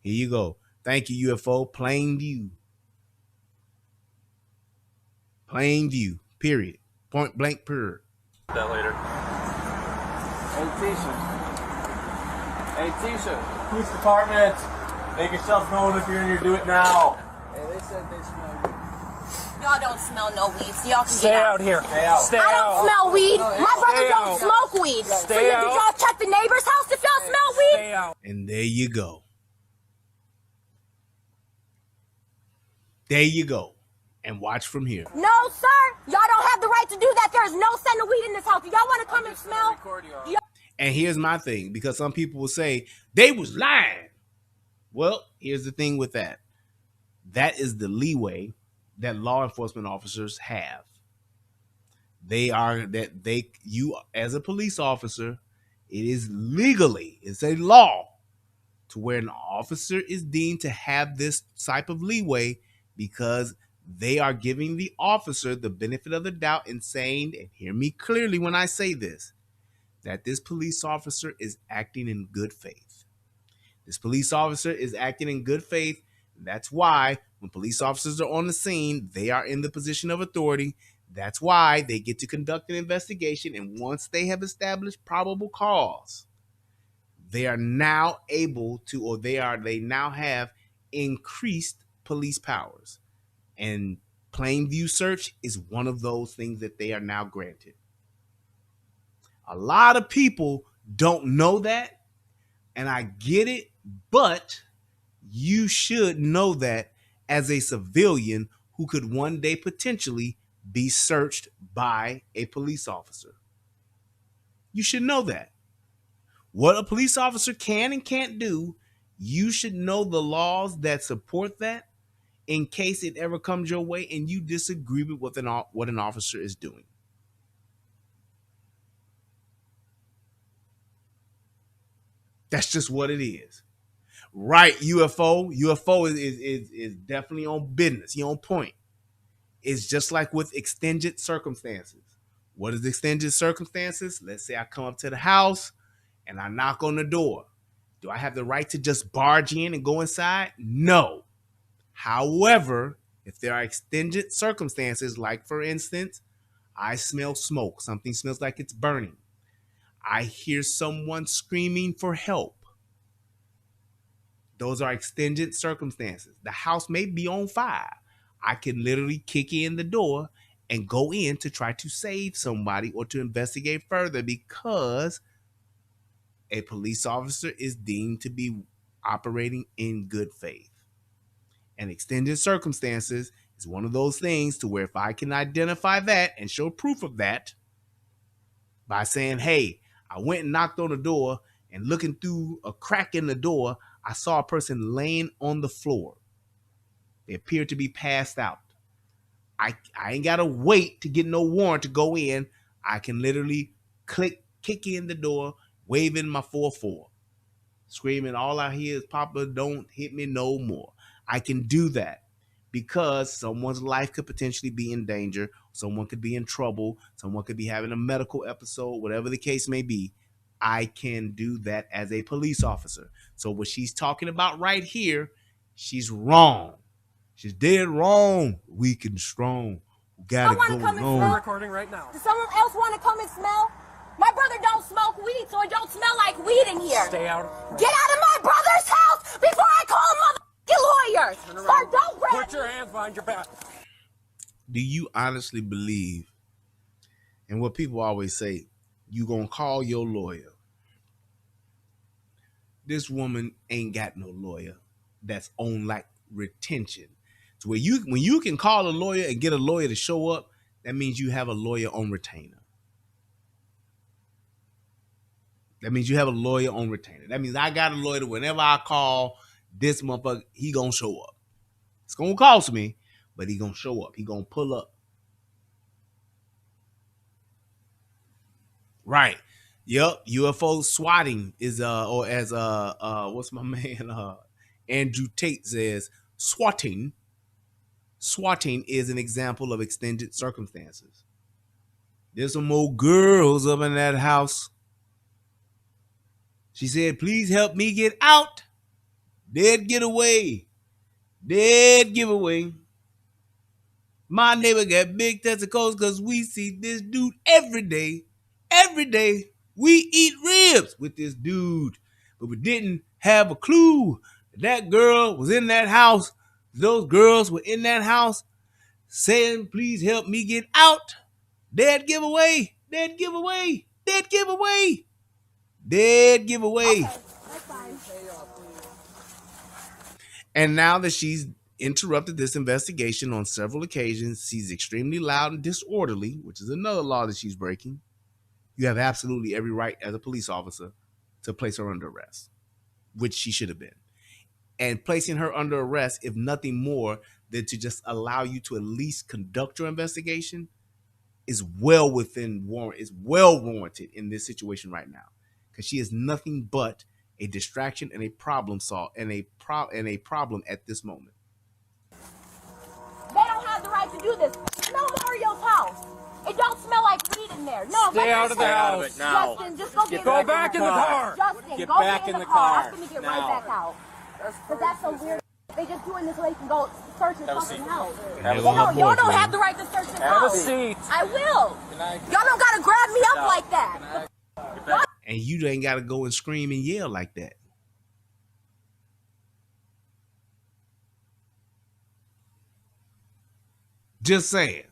Here you go. Thank you, UFO. Plain view. Plain view. Period. Point blank, period. That later. Hey, Tisha. Police department. Make yourself known if you're in here. Do it now. Hey, they said they smell you. Y'all don't smell no weed, so y'all can Stay get out here. Stay out. Stay I out. don't smell weed. No, My brother stay don't out. smoke weed. Stay Did out. y'all check the neighbor's house if y'all smell weed? Stay out. And there you go. There you go. And watch from here. No, sir. Y'all don't have the right to do that. There's no scent of weed in this house. If y'all want to come and smell, And here's my thing, because some people will say they was lying. Well, here's the thing with that. That is the leeway that law enforcement officers have. You as a police officer, it is legally, it's a law to where an officer is deemed to have this type of leeway because they are giving the officer the benefit of the doubt and saying, and hear me clearly when I say this, that this police officer is acting in good faith. This police officer is acting in good faith. That's why when police officers are on the scene, they are in the position of authority. That's why they get to conduct an investigation. And once they have established probable cause, they are now able to, or they now have increased police powers. And plain view search is one of those things that they are now granted. A lot of people don't know that, and I get it, but you should know that as a civilian who could one day potentially be searched by a police officer. You should know that. What a police officer can and can't do, you should know the laws that support that in case it ever comes your way and you disagree with what an officer is doing. That's just what it is. Right, UFO. UFO is definitely on business. He on point. It's just like with extended circumstances. What is extended circumstances? Let's say I come up to the house and I knock on the door. Do I have the right to just barge in and go inside? No. However, if there are extended circumstances, like for instance, I smell smoke, something smells like it's burning. I hear someone screaming for help. Those are extended circumstances. The house may be on fire. I can literally kick in the door and go in to try to save somebody or to investigate further because a police officer is deemed to be operating in good faith. And extended circumstances is one of those things to where if I can identify that and show proof of that by saying, hey, I went and knocked on the door and looking through a crack in the door, I saw a person laying on the floor. They appeared to be passed out. I ain't got to wait to get no warrant to go in. I can literally kick in the door, waving my 4-4, screaming, all I hear is, Papa, don't hit me no more. I can do that because someone's life could potentially be in danger. Someone could be in trouble. Someone could be having a medical episode, whatever the case may be. I can do that as a police officer. So what she's talking about right here, she's wrong. She's dead wrong. Weak and strong. Got it going on. We're recording right now. Does someone else want to come and smell? My brother don't smoke weed, so it don't smell like weed in here. Stay out. Get out of my brother's house before I call motherfucking lawyers. Sir, don't grab Put your hands behind your back. Do you honestly believe, and what people always say, you gonna call your lawyer? This woman ain't got no lawyer that's on like retention. So when you can call a lawyer and get a lawyer to show up, that means you have a lawyer on retainer. That means you have a lawyer on retainer. That means I got a lawyer that whenever I call this motherfucker, he gonna show up. It's gonna cost me, but he gonna show up. He gonna pull up. Right. Yep. UFO swatting is or as what's my man Andrew Tate says, swatting is an example of extended circumstances. There's some more girls up in that house. She said, please help me get out. Dead giveaway. Dead giveaway. My neighbor got big testicles because we see this dude every day. Every day we eat ribs with this dude. But we didn't have a clue that girl was in that house. Those girls were in that house saying, please help me get out. Dead giveaway. Dead giveaway. Dead giveaway. Dead giveaway. Okay, that's fine. And now that she's interrupted this investigation on several occasions, she's extremely loud and disorderly, which is another law that she's breaking. You have absolutely every right as a police officer to place her under arrest, which she should have been. And placing her under arrest, if nothing more than to just allow you to at least conduct your investigation, is well within warrant, is well warranted in this situation right now. Because she is nothing but a distraction, and a problem problem at this moment. They don't have the right to do this. No, Mario's house. It don't smell like weed in there. No, stay out of the house. Justin, just go back in the car. Justin, get go back get in the car. I'm gonna get now. right back out. But that's some weird. They just doing this so they can go search his fucking house. Y'all don't have the right to search his house. Have a seat. I will. Y'all don't gotta grab me up like that. And you ain't gotta go and scream and yell like that. Just saying.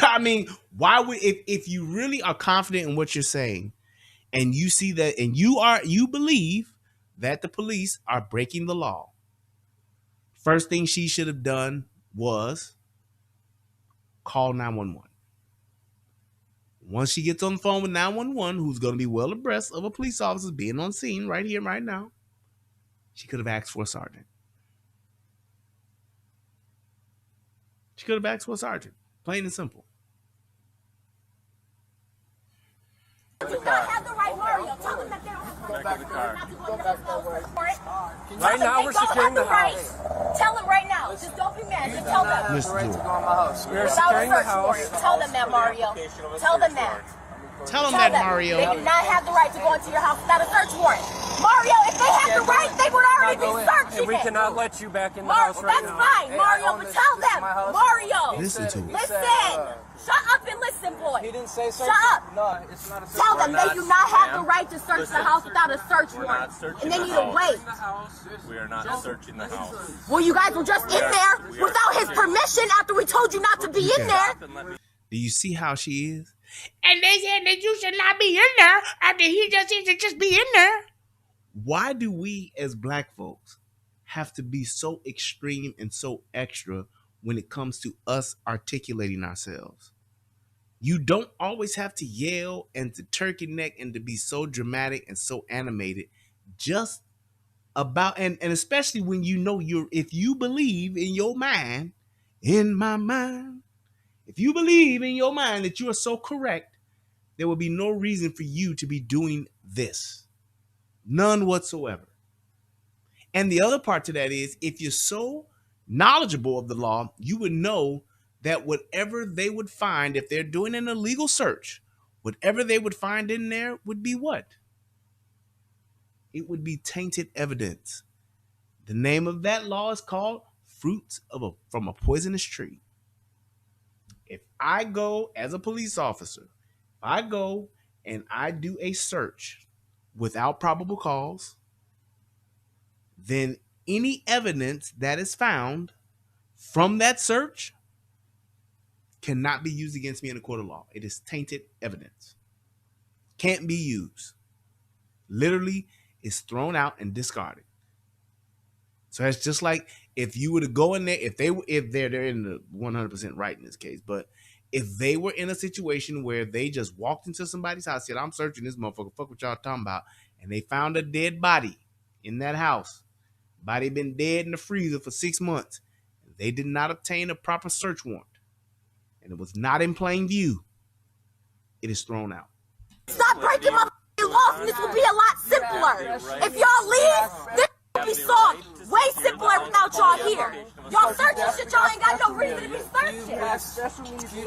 I mean, why would if you really are confident in what you're saying, and you see that, and you believe that the police are breaking the law, first thing she should have done was call 911. Once she gets on the phone with 911, who's going to be well abreast of a police officer being on scene right here, right now, she could have asked for a sergeant. She could have asked for a sergeant. Plain and simple. You don't have the right, Mario. Tell them that they don't have the right. Back to the car. Right now, we're securing the house. Tell them right now. Just don't be mad. Just tell them. Listen to her. We're securing the house. Tell them that, Mario. Tell them that. Tell them that, Mario. They do not have the right to go into your house without a search warrant. Mario, if they had the right, they would already be searching And we it. cannot let you back in the house right That's now. fine, Mario, but tell them. Mario. Listen to her. Listen. Shut up and listen, boy. He didn't say search. Shut up. No, it's not a search. Tell them they do not have the right to search the house without a search We're warrant. not searching And they the need to wait. house. We are not searching the house. Well, you guys were just in there without his permission after we told you not to be in there. Do you see how she is? And they said that you should not be in there after he just said to just be in there. Why do we as black folks have to be so extreme and so extra when it comes to us articulating ourselves? You don't always have to yell and to turkey neck and to be so dramatic and so animated just about, and especially when you know if you believe in your mind, in my mind, if you believe in your mind that you are so correct, there will be no reason for you to be doing this. None whatsoever. And the other part to that is, if you're so knowledgeable of the law, you would know that whatever they would find, if they're doing an illegal search, whatever they would find in there would be what? It would be tainted evidence. The name of that law is called fruits from a poisonous tree. If I go as a police officer, if I go and I do a search without probable cause, then any evidence that is found from that search cannot be used against me in a court of law. It is tainted evidence. Can't be used. Literally, it's thrown out and discarded. So it's just like if you were to go in there, if they're in the 100% right in this case, but if they were in a situation where they just walked into somebody's house, said, I'm searching this motherfucker, fuck what y'all talking about, and they found a dead body in that house, body been dead in the freezer for 6 months, they did not obtain a proper search warrant, and it was not in plain view, it is thrown out. Stop breaking my laws, and this would be a lot simpler. If y'all leave, this would be solved way simpler without y'all here. Y'all searching shit y'all ain't got no reason to be searching.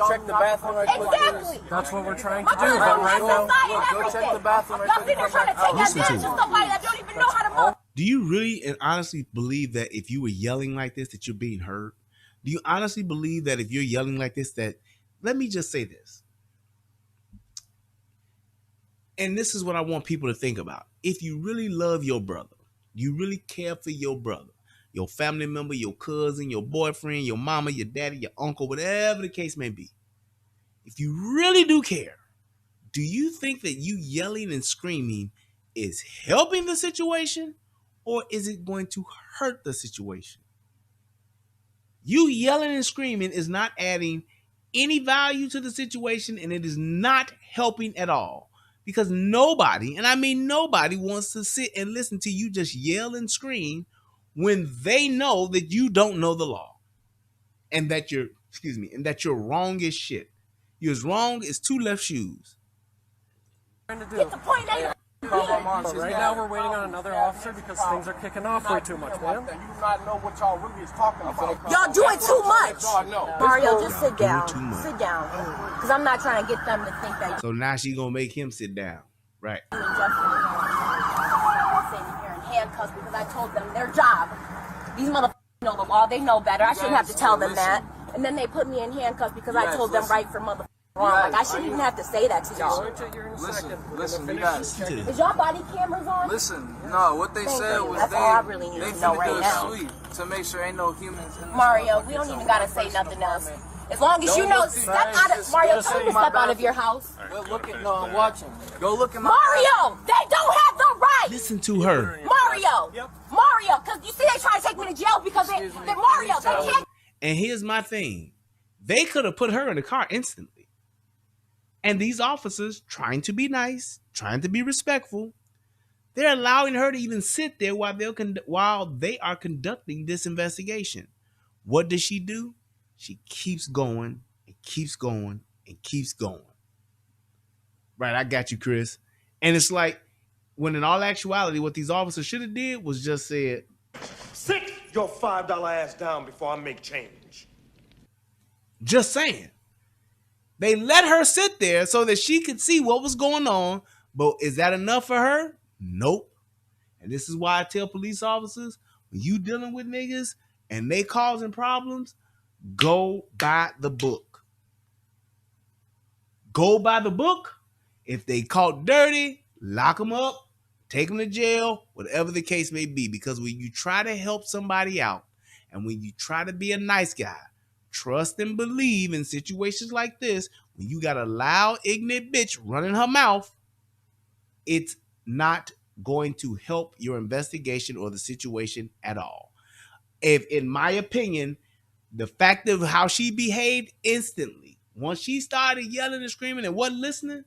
Check the bathroom right quick. Exactly. That's what we're trying My to do, brother's but on right the now, side and Go check everything. the bathroom right Y'all quick. think they're trying to take Listen to advantage of somebody that don't even know how to move. Do you really and honestly believe that if you were yelling like this, that you're being heard? Do you honestly believe that if you're yelling like this, that, let me just say this, and this is what I want people to think about. If you really love your brother, you really care for your brother, your family member, your cousin, your boyfriend, your mama, your daddy, your uncle, whatever the case may be, if you really do care, do you think that you yelling and screaming is helping the situation, or is it going to hurt the situation? You yelling and screaming is not adding any value to the situation, and it is not helping at all. Because nobody, and I mean nobody, wants to sit and listen to you just yell and scream when they know that you don't know the law. And that you're wrong as shit. You're as wrong as two left shoes. Get the point, ain't Right now we're waiting on another officer because things are kicking off way too much, man. You do not know what y'all really is talking about. Y'all doing too much. No. Mario, just sit down. too much. Sit down. Because I'm not trying to get them to think that So now she gonna make him sit down. Right. you and Justin are sitting here in handcuffs because I told them their job. These motherfuckers know the law. They know better. I shouldn't have to tell them that. And then they put me in handcuffs because I told them right from motherfucking wrong. Like, I shouldn't even have to say that to y'all. Listen, you guys. Is y'all body cameras on? Listen, no, what they said was That's all I really need to know right now. sweep to make sure ain't no humans in this Mario, place. we don't even gotta say nothing else. As long as you know, step out of Mario, tell me to step out of your house. Go look at no, I'm watching. Go look at my Mario, they don't have the right. Listen to her. Mario, because you see they try to take me to jail because they're Mario. They can't. And here's my thing. They could have put her in the car instantly. And these officers, trying to be nice, trying to be respectful, they're allowing her to even sit there while they are conducting this investigation. What does she do? She keeps going and keeps going and keeps going. Right, I got you, Chris. And it's like, when in all actuality, what these officers should have did was just said, sit your $5 ass down before I make change. Just saying. They let her sit there so that she could see what was going on. But is that enough for her? Nope. And this is why I tell police officers, when you dealing with niggas and they causing problems, go by the book. Go by the book. If they caught dirty, lock them up, take them to jail, whatever the case may be. Because when you try to help somebody out and when you try to be a nice guy, trust and believe in situations like this, when you got a loud, ignorant bitch running her mouth, it's not going to help your investigation or the situation at all. If, in my opinion, the fact of how she behaved instantly, once she started yelling and screaming and wasn't listening,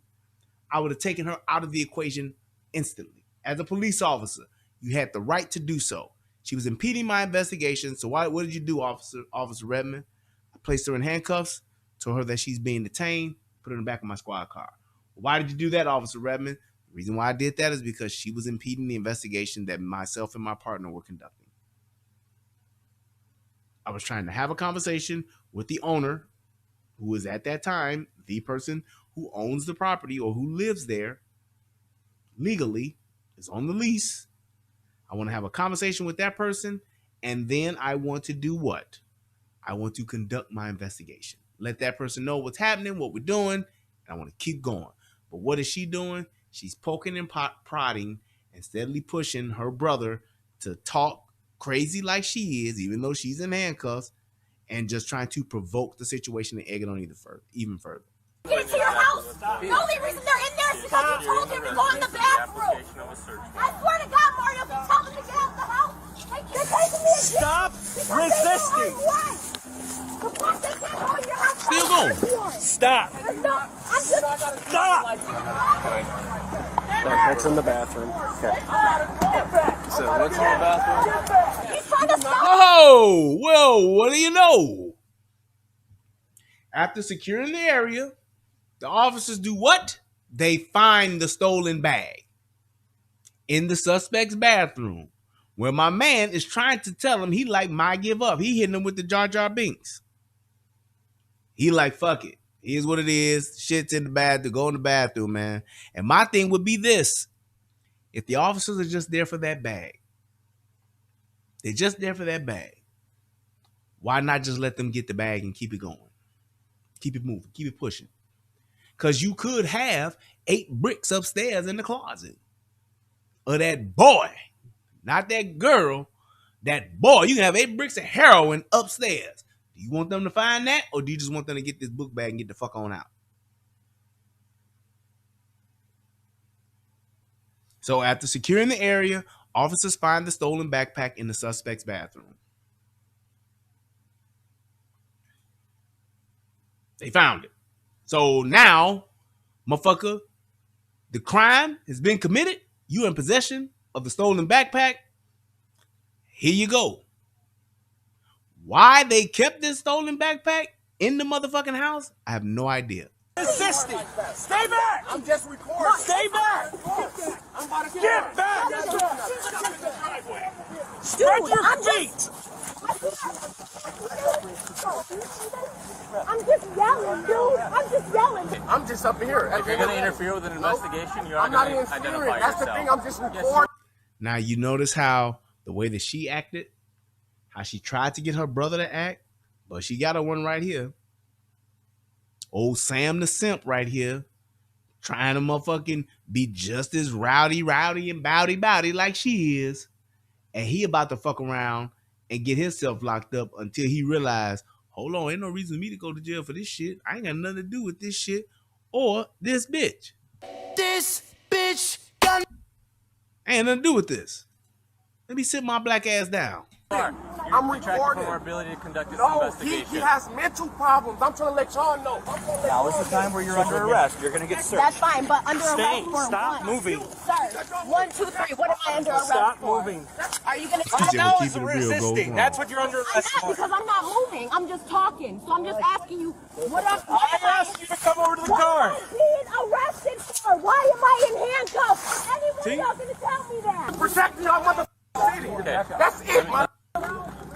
I would have taken her out of the equation instantly. As a police officer, you had the right to do so. She was impeding my investigation. So what did you do, Officer Redmond? I placed her in handcuffs, told her that she's being detained, put her in the back of my squad car. Why did you do that, Officer Redmond? The reason why I did that is because she was impeding the investigation that myself and my partner were conducting. I was trying to have a conversation with the owner, who was at that time the person who owns the property or who lives there legally, is on the lease. I want to have a conversation with that person, and then I want to do what? I want to conduct my investigation. Let that person know what's happening, what we're doing, and I want to keep going. But what is she doing? She's poking and prodding and steadily pushing her brother to talk crazy like she is, even though she's in handcuffs, and just trying to provoke the situation and egg it on even further. Get into your house. The only reason they're in there is because you told him to go in the bathroom. I swear to God, Mario, if you tell them to get out the house, they're taking me to jail. Stop resisting. Still going. Stop. Stop. That's in the bathroom. Okay. So what's in the bathroom? He's trying to stop. Oh, well, what do you know? After securing the area, the officers do what? They find the stolen bag in the suspect's bathroom, where my man is trying to tell him he like might give up. He hitting him with the Jar Jar Binks. He like, fuck it. Here's what it is. Shit's in the bathroom. Go in the bathroom, man. And my thing would be this. If the officers are just there for that bag, they're just there for that bag, why not just let them get the bag and keep it going? Keep it moving. Keep it pushing. Because you could have 8 bricks upstairs in the closet of that boy, not that girl, that boy. You can have 8 bricks of heroin upstairs. Do you want them to find that, or do you just want them to get this book bag and get the fuck on out? So after securing the area, officers find the stolen backpack in the suspect's bathroom. They found it. So now, motherfucker, the crime has been committed. You in possession of the stolen backpack. Here you go. Why they kept this stolen backpack in the motherfucking house, I have no idea. Resisting. Stay back. I'm just recording. Stay back. Get back! Spread your feet! I'm just yelling, dude. I'm just yelling. I'm just up here. If you're going to interfere with an investigation, you're I'm not not going to interfering. identify That's the yourself. thing. I'm just reporting. Now you notice how the way that she acted, how she tried to get her brother to act, but she got her one right here. Old Sam the simp right here, trying to motherfucking be just as rowdy and bowdy like she is. And he about to fuck around and get himself locked up until he realized, hold on, ain't no reason for me to go to jail for this shit. I ain't got nothing to do with this shit or this bitch. This bitch got Ain't nothing to do with this. Let me sit my black ass down. I'm Retracted from our recording. ability to conduct this No, investigation. he has mental problems. I'm trying to let y'all know. Now is the time where you're under arrest. You're gonna get searched. That's fine, but under arrest for Stop what? moving. Sir, 1, 2, 3. What am I under arrest Stop for? moving. Are you gonna Keep tell it real, Resisting. go. That's what you're under I'm arrest not, for. because I'm not moving. I'm just talking. So I'm just asking you, what am I asked you to come over to the what car. am I being arrested for? Why am I in handcuffs? Anyone y'all gonna tell me that? Protect y'all motherfucking city. That's it, man.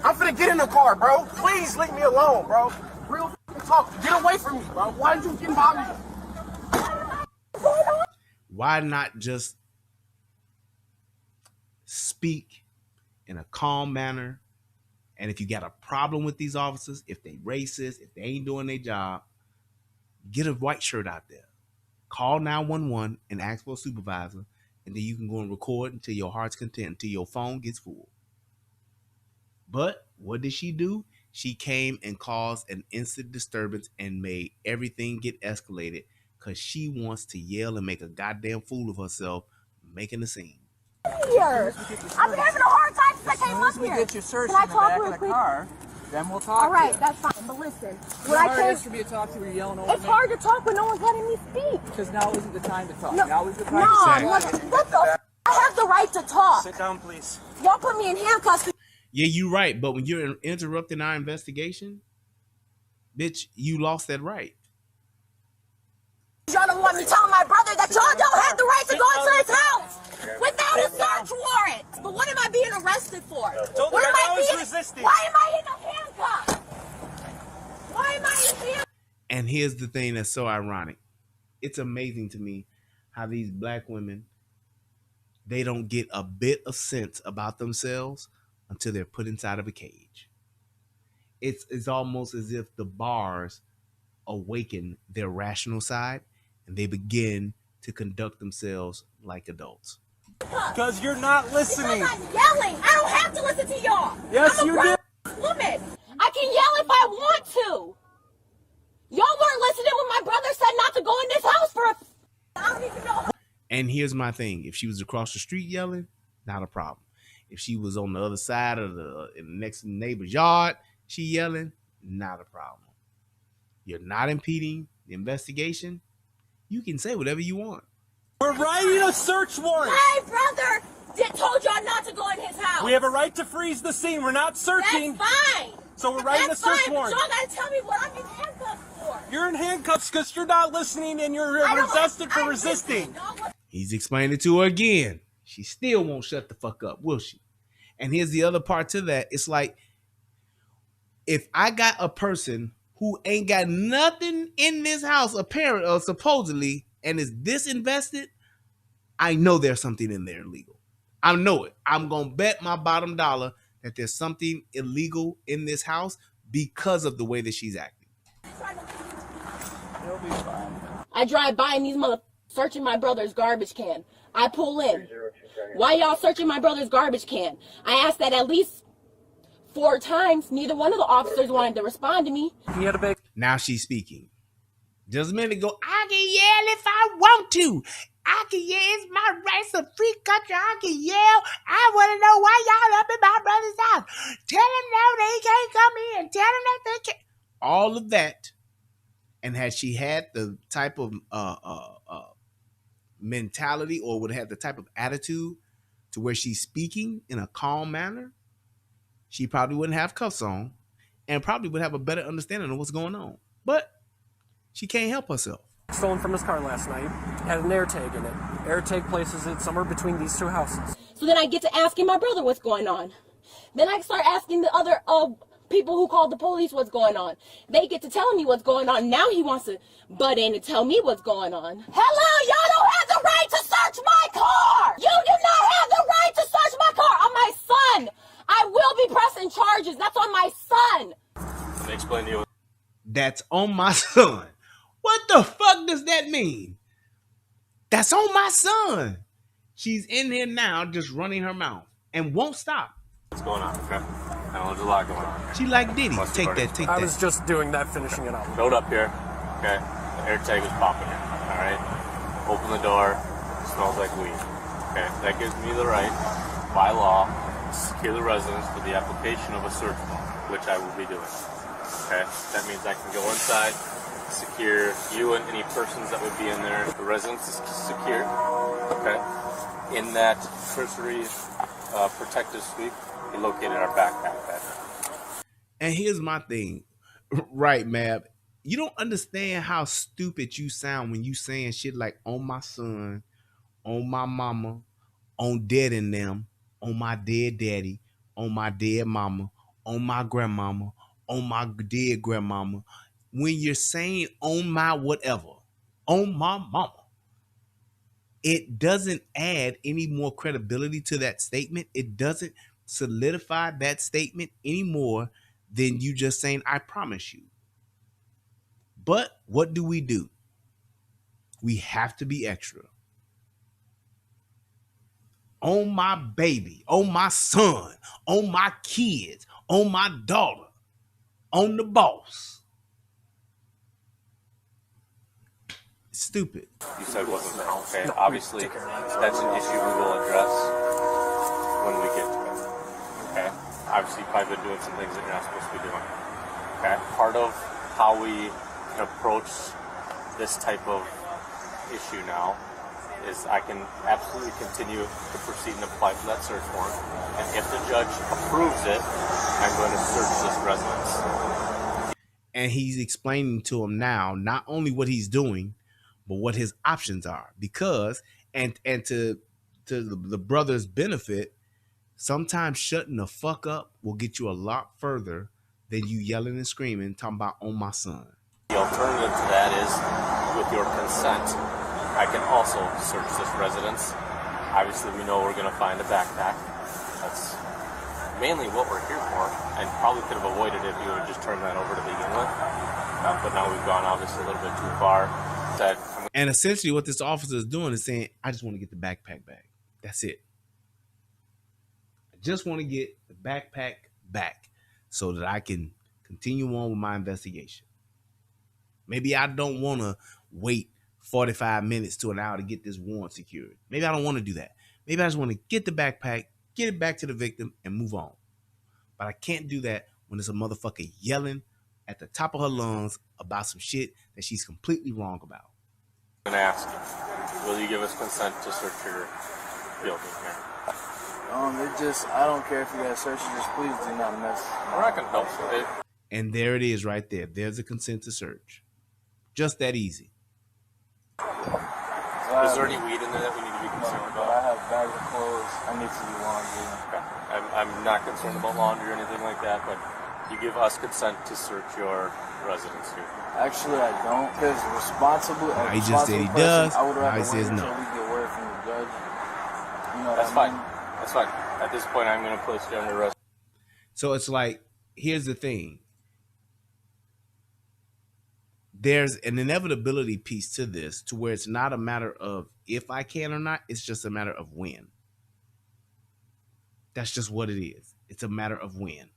I'm finna get in the car, bro. Please leave me alone, bro. Real talk. Get away from me, bro. Why did you get involved? Why not just speak in a calm manner? And if you got a problem with these officers, if they racist, if they ain't doing their job, get a white shirt out there. Call 911 and ask for a supervisor, and then you can go and record until your heart's content, until your phone gets full. But what did she do? She came and caused an instant disturbance and made everything get escalated because she wants to yell and make a goddamn fool of herself, making a scene. Here. I'm having a hard time since I came up here. Get you searched Can I in the talk back real of the quick? car, then we'll talk. All right, that's fine. But listen, when I came, to be a talk to you, yelling over it's hard to talk when no one's letting me speak. Because now isn't the time to talk. No, Now is the time no, to speak. what the? I have the right to talk. Sit down, please. Y'all put me in handcuffs. Yeah, you're right. But when you're interrupting our investigation, bitch, you lost that right. Y'all don't want me telling my brother that y'all don't have the right to go into his house without a search warrant. But what am I being arrested for? Don't What am I always being? resisting. Why am I in a handcuff? Why am I in handcuffs? And here's the thing that's so ironic. It's amazing to me how these black women, they don't get a bit of sense about themselves until they're put inside of a cage. It's almost as if the bars awaken their rational side and they begin to conduct themselves like adults. Because you're not listening. Because I'm yelling. I don't have to listen to y'all. Yes, I'm a you grown do. woman. I can yell if I want to. Y'all weren't listening when my brother said not to go in this house for a. I don't even know. And here's my thing. If she was across the street yelling, not a problem. If she was on the other side of in the next neighbor's yard, she yelling, not a problem. You're not impeding the investigation. You can say whatever you want. We're writing a search warrant. My brother told y'all not to go in his house. We have a right to freeze the scene. We're not searching. That's fine. So we're writing That's a search fine, warrant. But y'all gotta tell me what I'm in handcuffs for. You're in handcuffs because you're not listening and you're I don't- arrested for I'm resisting. listening. Y'all want- He's explaining it to her again. She still won't shut the fuck up, will she? And here's the other part to that. It's like, if I got a person who ain't got nothing in this house, apparently or supposedly, and is disinvested, I know there's something in there illegal. I know it. I'm going to bet my bottom dollar that there's something illegal in this house because of the way that she's acting. It'll be fine. I drive by and these mother searching my brother's garbage can. I pull in. Why y'all searching my brother's garbage can? I asked that at least 4 times. Neither one of the officers wanted to respond to me. He had a big. Now she's speaking. Just a minute ago, I can yell if I want to. I can yell. It's my right. It's a free country. I can yell. I want to know why y'all up in my brother's house. Tell them no, they can't come in. Tell them that they can't. All of that. And had she had the type of mentality, or would have had the type of attitude to where she's speaking in a calm manner, she probably wouldn't have cuffs on and probably would have a better understanding of what's going on. But she can't help herself. stolen from his car last night. Had an Airtag in it. Airtag places it somewhere between these two houses. So then I get to asking my brother what's going on. Then I start asking the other people who called the police what's going on. They get to telling me what's going on. Now he wants to butt in and tell me what's going on. Hello, y'all don't have the right to search my car. You do not have the right to search my car on my son. I will be pressing charges. That's on my son. Let me explain to you. That's on my son. What the fuck does that mean? That's on my son. She's in here now just running her mouth and won't stop. What's going on, okay? I know there's a lot going on. She like Diddy. Take that. I was just doing that, finishing it up. Load up here, okay? The AirTag is popping here, all right? Open the door, smells like weed, okay? That gives me the right, by law, to secure the residence for the application of a search warrant, which I will be doing, okay? That means I can go inside, secure you and any persons that would be in there. The residence is secure, okay? In that cursory protective sweep, we located our backpack pad. And here's my thing, right, Mab? You don't understand how stupid you sound when you saying shit like on my son, on my mama, on dead and them, on my dead daddy, on my dead mama, on my grandmama, on my dead grandmama. When you're saying on my whatever, on my mama, it doesn't add any more credibility to that statement. It doesn't solidify that statement any more than you just saying, I promise you. But what do? We have to be extra. On my baby, on my son, on my kids, on my daughter, on the boss. Stupid. You said wasn't there, okay? No, obviously, that's an issue we will address when we get to it, okay? Obviously, you've probably been doing some things that you're not supposed to be doing, okay? Part of how we can approach this type of issue now is I can absolutely continue to proceed and apply for that search warrant, and if the judge approves it, I'm going to search this residence. And he's explaining to him now not only what he's doing, but what his options are. Because, and to the brother's benefit, sometimes shutting the fuck up will get you a lot further than you yelling and screaming, talking about on my son. The alternative to that is, with your consent, I can also search this residence. Obviously, we know we're going to find a backpack. That's mainly what we're here for, and probably could have avoided it if you would have just turned that over to begin with. But now we've gone obviously a little bit too far. And essentially what this officer is doing is saying, I just want to get the backpack back. That's it. I just want to get the backpack back so that I can continue on with my investigation. Maybe I don't want to wait 45 minutes to an hour to get this warrant secured. Maybe I don't want to do that. Maybe I just want to get the backpack, get it back to the victim, and move on. But I can't do that when there's a motherfucker yelling at the top of her lungs about some shit that she's completely wrong about. I'm going to ask you, will you give us consent to search your building here? I don't care if you guys search it, just please do not mess. We're not going to help it. And there it is right there. There's a consent to search. Just that easy. Is there any weed in there that we need to be concerned about? I have bags of clothes. I need to do laundry. Okay. I'm not concerned about laundry or anything like that, but you give us consent to search your residence here. Actually, I don't, because responsible. He just said he does. I would Now he rather says wait no. until we get word from the judge. You know That's what I fine. mean? That's fine. At this point, I'm going to place you under arrest. So it's like, here's the thing. There's an inevitability piece to this, to where it's not a matter of if I can or not. It's just a matter of when. That's just what it is. It's a matter of when.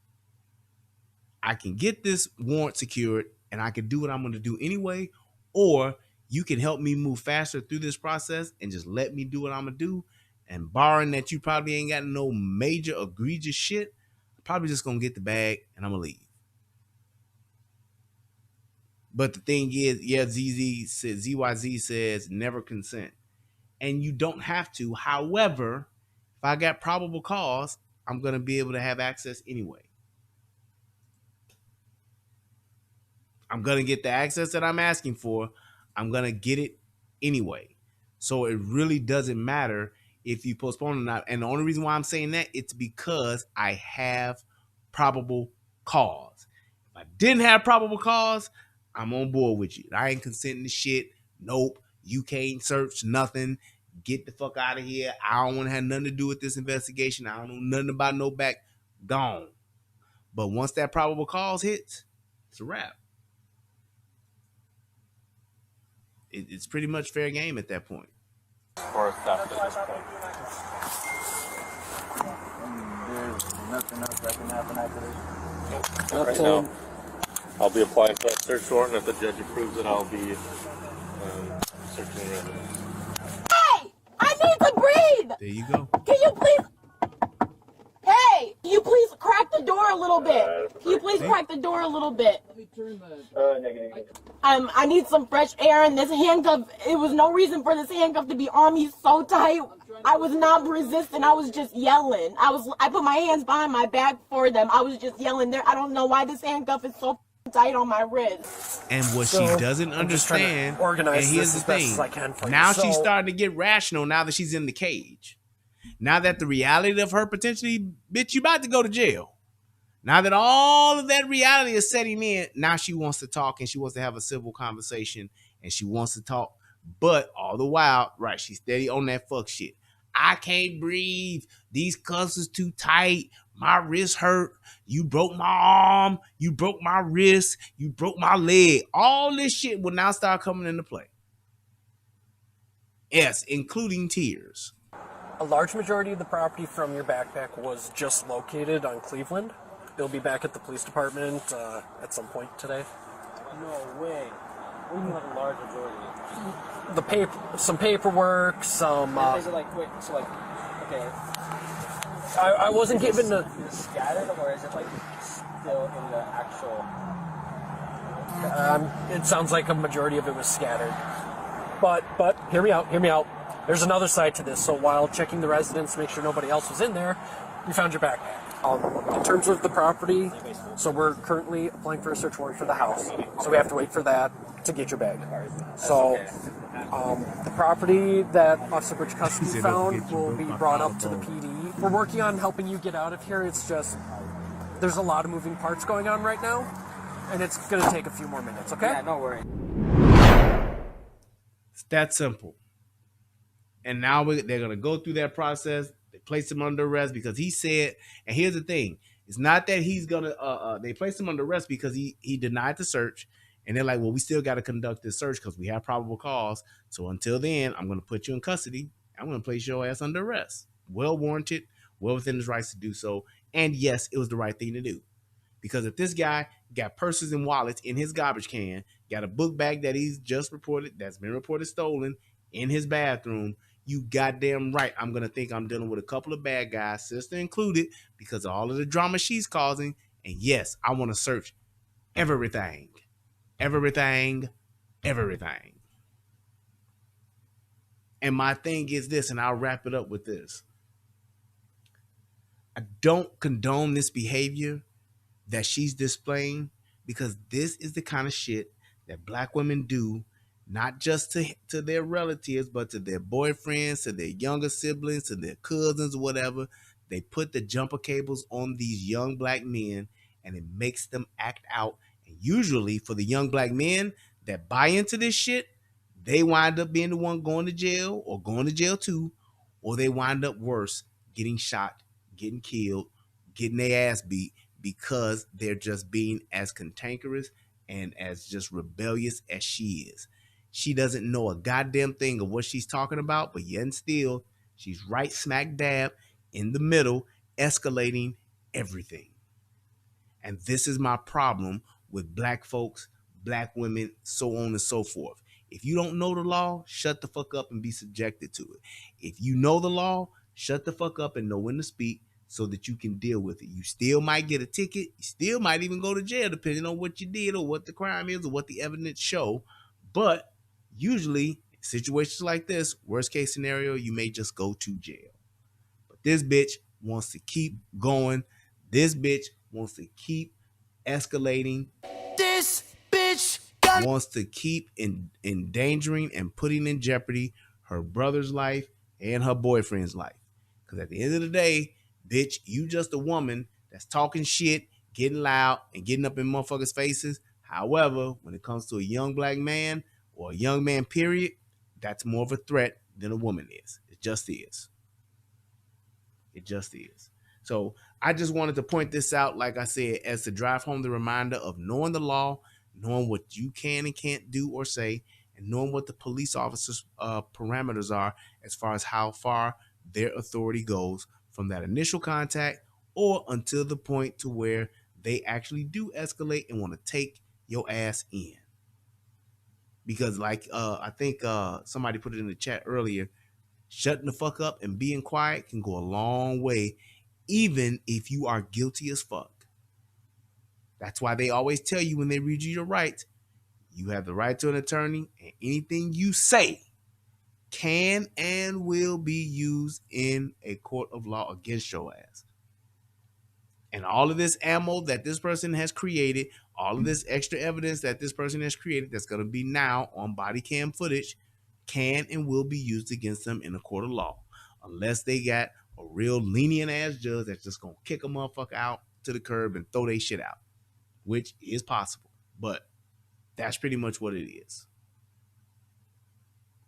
I can get this warrant secured and I can do what I'm going to do anyway, or you can help me move faster through this process and just let me do what I'm going to do. And barring that you probably ain't got no major egregious shit, I'm probably just going to get the bag and I'm going to leave. But the thing is, yeah, ZYZ says never consent. And you don't have to. However, if I got probable cause, I'm going to be able to have access anyway. I'm going to get the access that I'm asking for. I'm going to get it anyway. So it really doesn't matter if you postpone or not. And the only reason why I'm saying that, it's because I have probable cause. If I didn't have probable cause, I'm on board with you. I ain't consenting to shit. Nope. You can't search nothing. Get the fuck out of here. I don't want to have nothing to do with this investigation. I don't know nothing about no back. Gone. But once that probable cause hits, it's a wrap. It's pretty much fair game at that point. Or theft at this point. There's nothing else that can happen after this. Right now, I'll be applying for that search warrant. If the judge approves it, I'll be searching the residence. Hey! I need to breathe! There you go. Can you please... Hey! Can you please crack the door a little bit? Can you please crack the door a little bit? I need some fresh air, and this handcuff, it was no reason for this handcuff to be on me so tight. I was not resisting. I was just yelling. I put my hands behind my back for them. I was just yelling there. I don't know why this handcuff is so tight on my wrist. And what she doesn't understand, and here's the thing, now she's starting to get rational now that she's in the cage. Now that the reality of her potentially, bitch, you about to go to jail. Now that all of that reality is setting in, now she wants to talk and she wants to have a civil conversation and she wants to talk. But all the while, right, she's steady on that fuck shit. I can't breathe. These cuffs is too tight. My wrist hurt. You broke my arm. You broke my wrist. You broke my leg. All this shit will now start coming into play. Yes, including tears. A large majority of the property from your backpack was just located on Cleveland. It'll be back at the police department at some point today. No way. What do you mean like a large majority? Some paperwork, some... Is it like, wait, so like, okay. I wasn't given the... Scattered, or is it like still in the actual... It sounds like a majority of it was scattered. But hear me out. There's another side to this. So while checking the residence to make sure nobody else was in there, we found your backpack. In terms of the property, so we're currently applying for a search warrant for the house. So we have to wait for that to get your bag. So the property that Officer Bridge-Cusky found will be brought up to the PD. We're working on helping you get out of here. It's just, there's a lot of moving parts going on right now, and it's going to take a few more minutes, okay? Yeah, don't worry. It's that simple. And now they're going to go through that process. They place him under arrest because he said, and here's the thing, it's not that he's going to, they placed him under arrest because he denied the search. And they're like, well, we still got to conduct this search because we have probable cause. So until then, I'm going to put you in custody. I'm going to place your ass under arrest. Well warranted, well within his rights to do so. And yes, it was the right thing to do. Because if this guy got purses and wallets in his garbage can, got a book bag that he's just reported, that's been reported stolen in his bathroom, you goddamn right. I'm going to think I'm dealing with a couple of bad guys, sister included, because of all of the drama she's causing. And yes, I want to search everything. Everything. And my thing is this, and I'll wrap it up with this. I don't condone this behavior that she's displaying, because this is the kind of shit that black women do, not just to their relatives, but to their boyfriends, to their younger siblings, to their cousins, whatever. They put the jumper cables on these young black men, and it makes them act out. And usually for the young black men that buy into this shit, they wind up being the one going to jail, or going to jail too, or they wind up worse, getting shot, getting killed, getting their ass beat, because they're just being as cantankerous and as just rebellious as she is. She doesn't know a goddamn thing of what she's talking about, but yet and still, she's right smack dab in the middle, escalating everything. And this is my problem with black folks, black women, so on and so forth. If you don't know the law, shut the fuck up and be subjected to it. If you know the law, shut the fuck up and know when to speak, so that you can deal with it. You still might get a ticket. You still might even go to jail, depending on what you did or what the crime is or what the evidence show. But usually, situations like this, worst case scenario, you may just go to jail. But this bitch wants to keep going. This bitch wants to keep escalating. This bitch got wants to keep endangering and putting in jeopardy her brother's life and her boyfriend's life. Because at the end of the day, bitch, you just a woman that's talking shit, getting loud, and getting up in motherfuckers' faces. However, when it comes to a young black man or a young man, period, that's more of a threat than a woman is. It just is. It just is. So I just wanted to point this out, like I said, as to drive home the reminder of knowing the law, knowing what you can and can't do or say, and knowing what the police officers' parameters are as far as how far their authority goes from that initial contact or until the point to where they actually do escalate and want to take your ass in. Because like I think somebody put it in the chat earlier, shutting the fuck up and being quiet can go a long way, even if you are guilty as fuck. That's why they always tell you when they read you your rights, you have the right to an attorney, and anything you say can and will be used in a court of law against your ass. And all of this ammo that this person has created, all of this extra evidence that this person has created that's going to be now on body cam footage can and will be used against them in a court of law. Unless they got a real lenient ass judge that's just going to kick a motherfucker out to the curb and throw their shit out, which is possible. But that's pretty much what it is.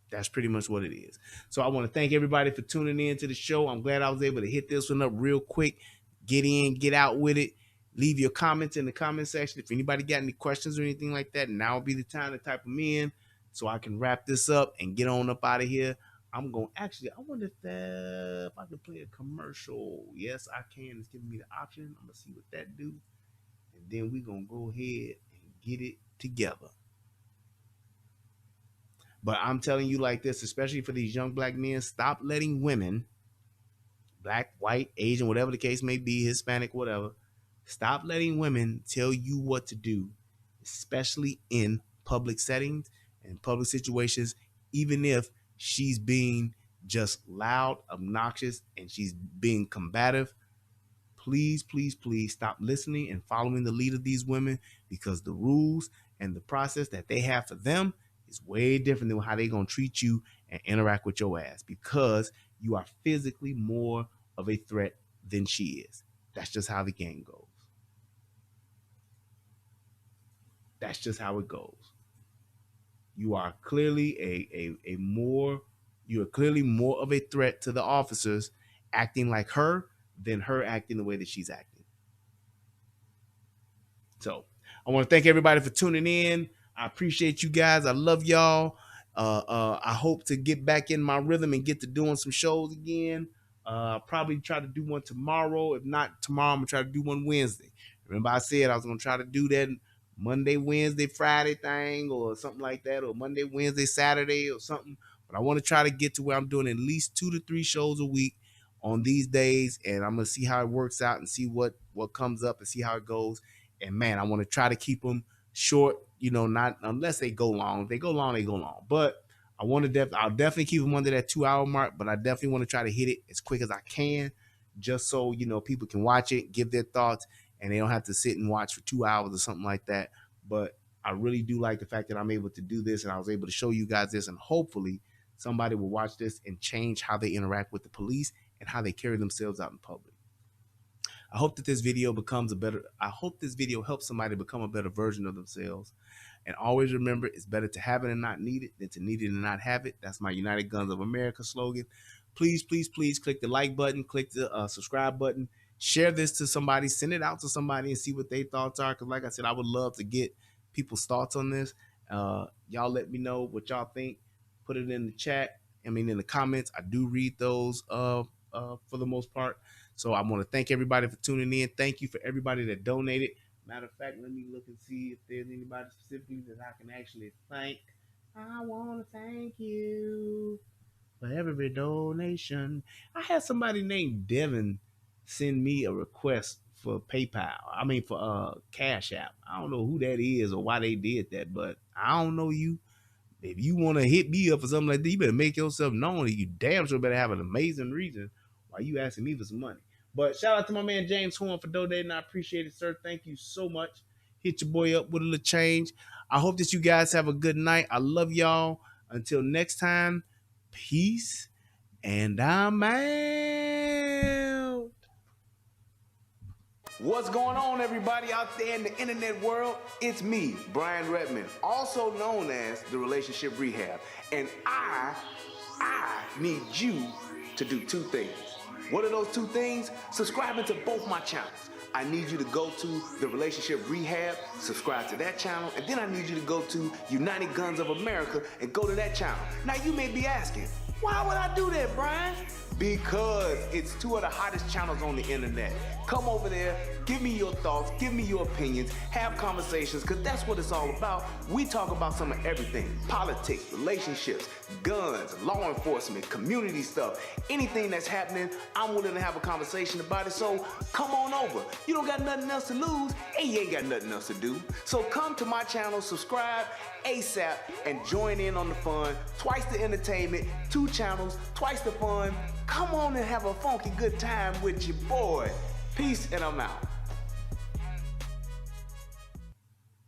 That's pretty much what it is. So I want to thank everybody for tuning in to the show. I'm glad I was able to hit this one up real quick. Get in, get out with it. Leave your comments in the comment section. If anybody got any questions or anything like that, now would be the time to type them in so I can wrap this up and get on up out of here. I'm going to actually, I wonder if I can play a commercial. Yes, I can. It's giving me the option. I'm going to see what that do. And then we're going to go ahead and get it together. But I'm telling you like this, especially for these young black men, stop letting women, black, white, Asian, whatever the case may be, Hispanic, whatever, stop letting women tell you what to do, especially in public settings and public situations, even if she's being just loud, obnoxious, and she's being combative. Please, please, please stop listening and following the lead of these women, because the rules and the process that they have for them is way different than how they're going to treat you and interact with your ass, because you are physically more of a threat than she is. That's just how the game goes. That's just how it goes. You are clearly you are clearly more of a threat to the officers acting like her than her acting the way that she's acting. So I want to thank everybody for tuning in. I appreciate you guys. I love y'all. I hope to get back in my rhythm and get to doing some shows again. I'll probably try to do one tomorrow. If not tomorrow, I'm going to try to do one Wednesday. Remember I said I was going to try to do that Monday, Wednesday, Friday thing or something like that, or Monday, Wednesday, Saturday or something. But I want to try to get to where I'm doing at least 2 to 3 shows a week on these days, and I'm going to see how it works out and see what comes up and see how it goes. And man, I want to try to keep them short, not unless they go long. If they go long, they go long. But I'll definitely keep them under that 2-hour mark, but I definitely want to try to hit it as quick as I can, just so, people can watch it, give their thoughts, and they don't have to sit and watch for 2 hours or something like that. But I really do like the fact that I'm able to do this, and I was able to show you guys this, and hopefully somebody will watch this and change how they interact with the police and how they carry themselves out in public. I hope that this video helps somebody become a better version of themselves. And always remember, it's better to have it and not need it than to need it and not have it. That's my United Guns of America slogan. Please, please, please click the like button, click the subscribe button, share this to somebody, send it out to somebody and see what their thoughts are. Because like I said, I would love to get people's thoughts on this. Y'all let me know what y'all think. Put it in the chat. In the comments. I do read those for the most part. So I want to thank everybody for tuning in. Thank you for everybody that donated. Matter of fact, let me look and see if there's anybody specifically that I can actually thank. I want to thank you for every donation. I had somebody named Devin send me a request for PayPal. For Cash App. I don't know who that is or why they did that, but I don't know you. If you want to hit me up for something like that, you better make yourself known. You damn sure better have an amazing reason why you asking me for some money. But shout out to my man James Horn for donating. I appreciate it, sir. Thank you so much. Hit your boy up with a little change. I hope that you guys have a good night. I love y'all. Until next time, peace, and I'm out. What's going on, everybody out there in the internet world? It's me, Brian Redmond, also known as the Relationship Rehab. And I need you to do two things. What are those two things? Subscribing to both my channels. I need you to go to the Relationship Rehab, subscribe to that channel, and then I need you to go to United Guns of America and go to that channel. Now you may be asking, why would I do that, Brian? Because it's two of the hottest channels on the internet. Come over there, give me your thoughts, give me your opinions, have conversations, because that's what it's all about. We talk about some of everything: politics, relationships, guns, law enforcement, community stuff. Anything that's happening, I'm willing to have a conversation about it. So come on over. You don't got nothing else to lose, and you ain't got nothing else to do. So come to my channel, subscribe ASAP, and join in on the fun. Twice the entertainment, 2 channels, twice the fun. Come on and have a funky good time with your boy. Peace, and I'm out.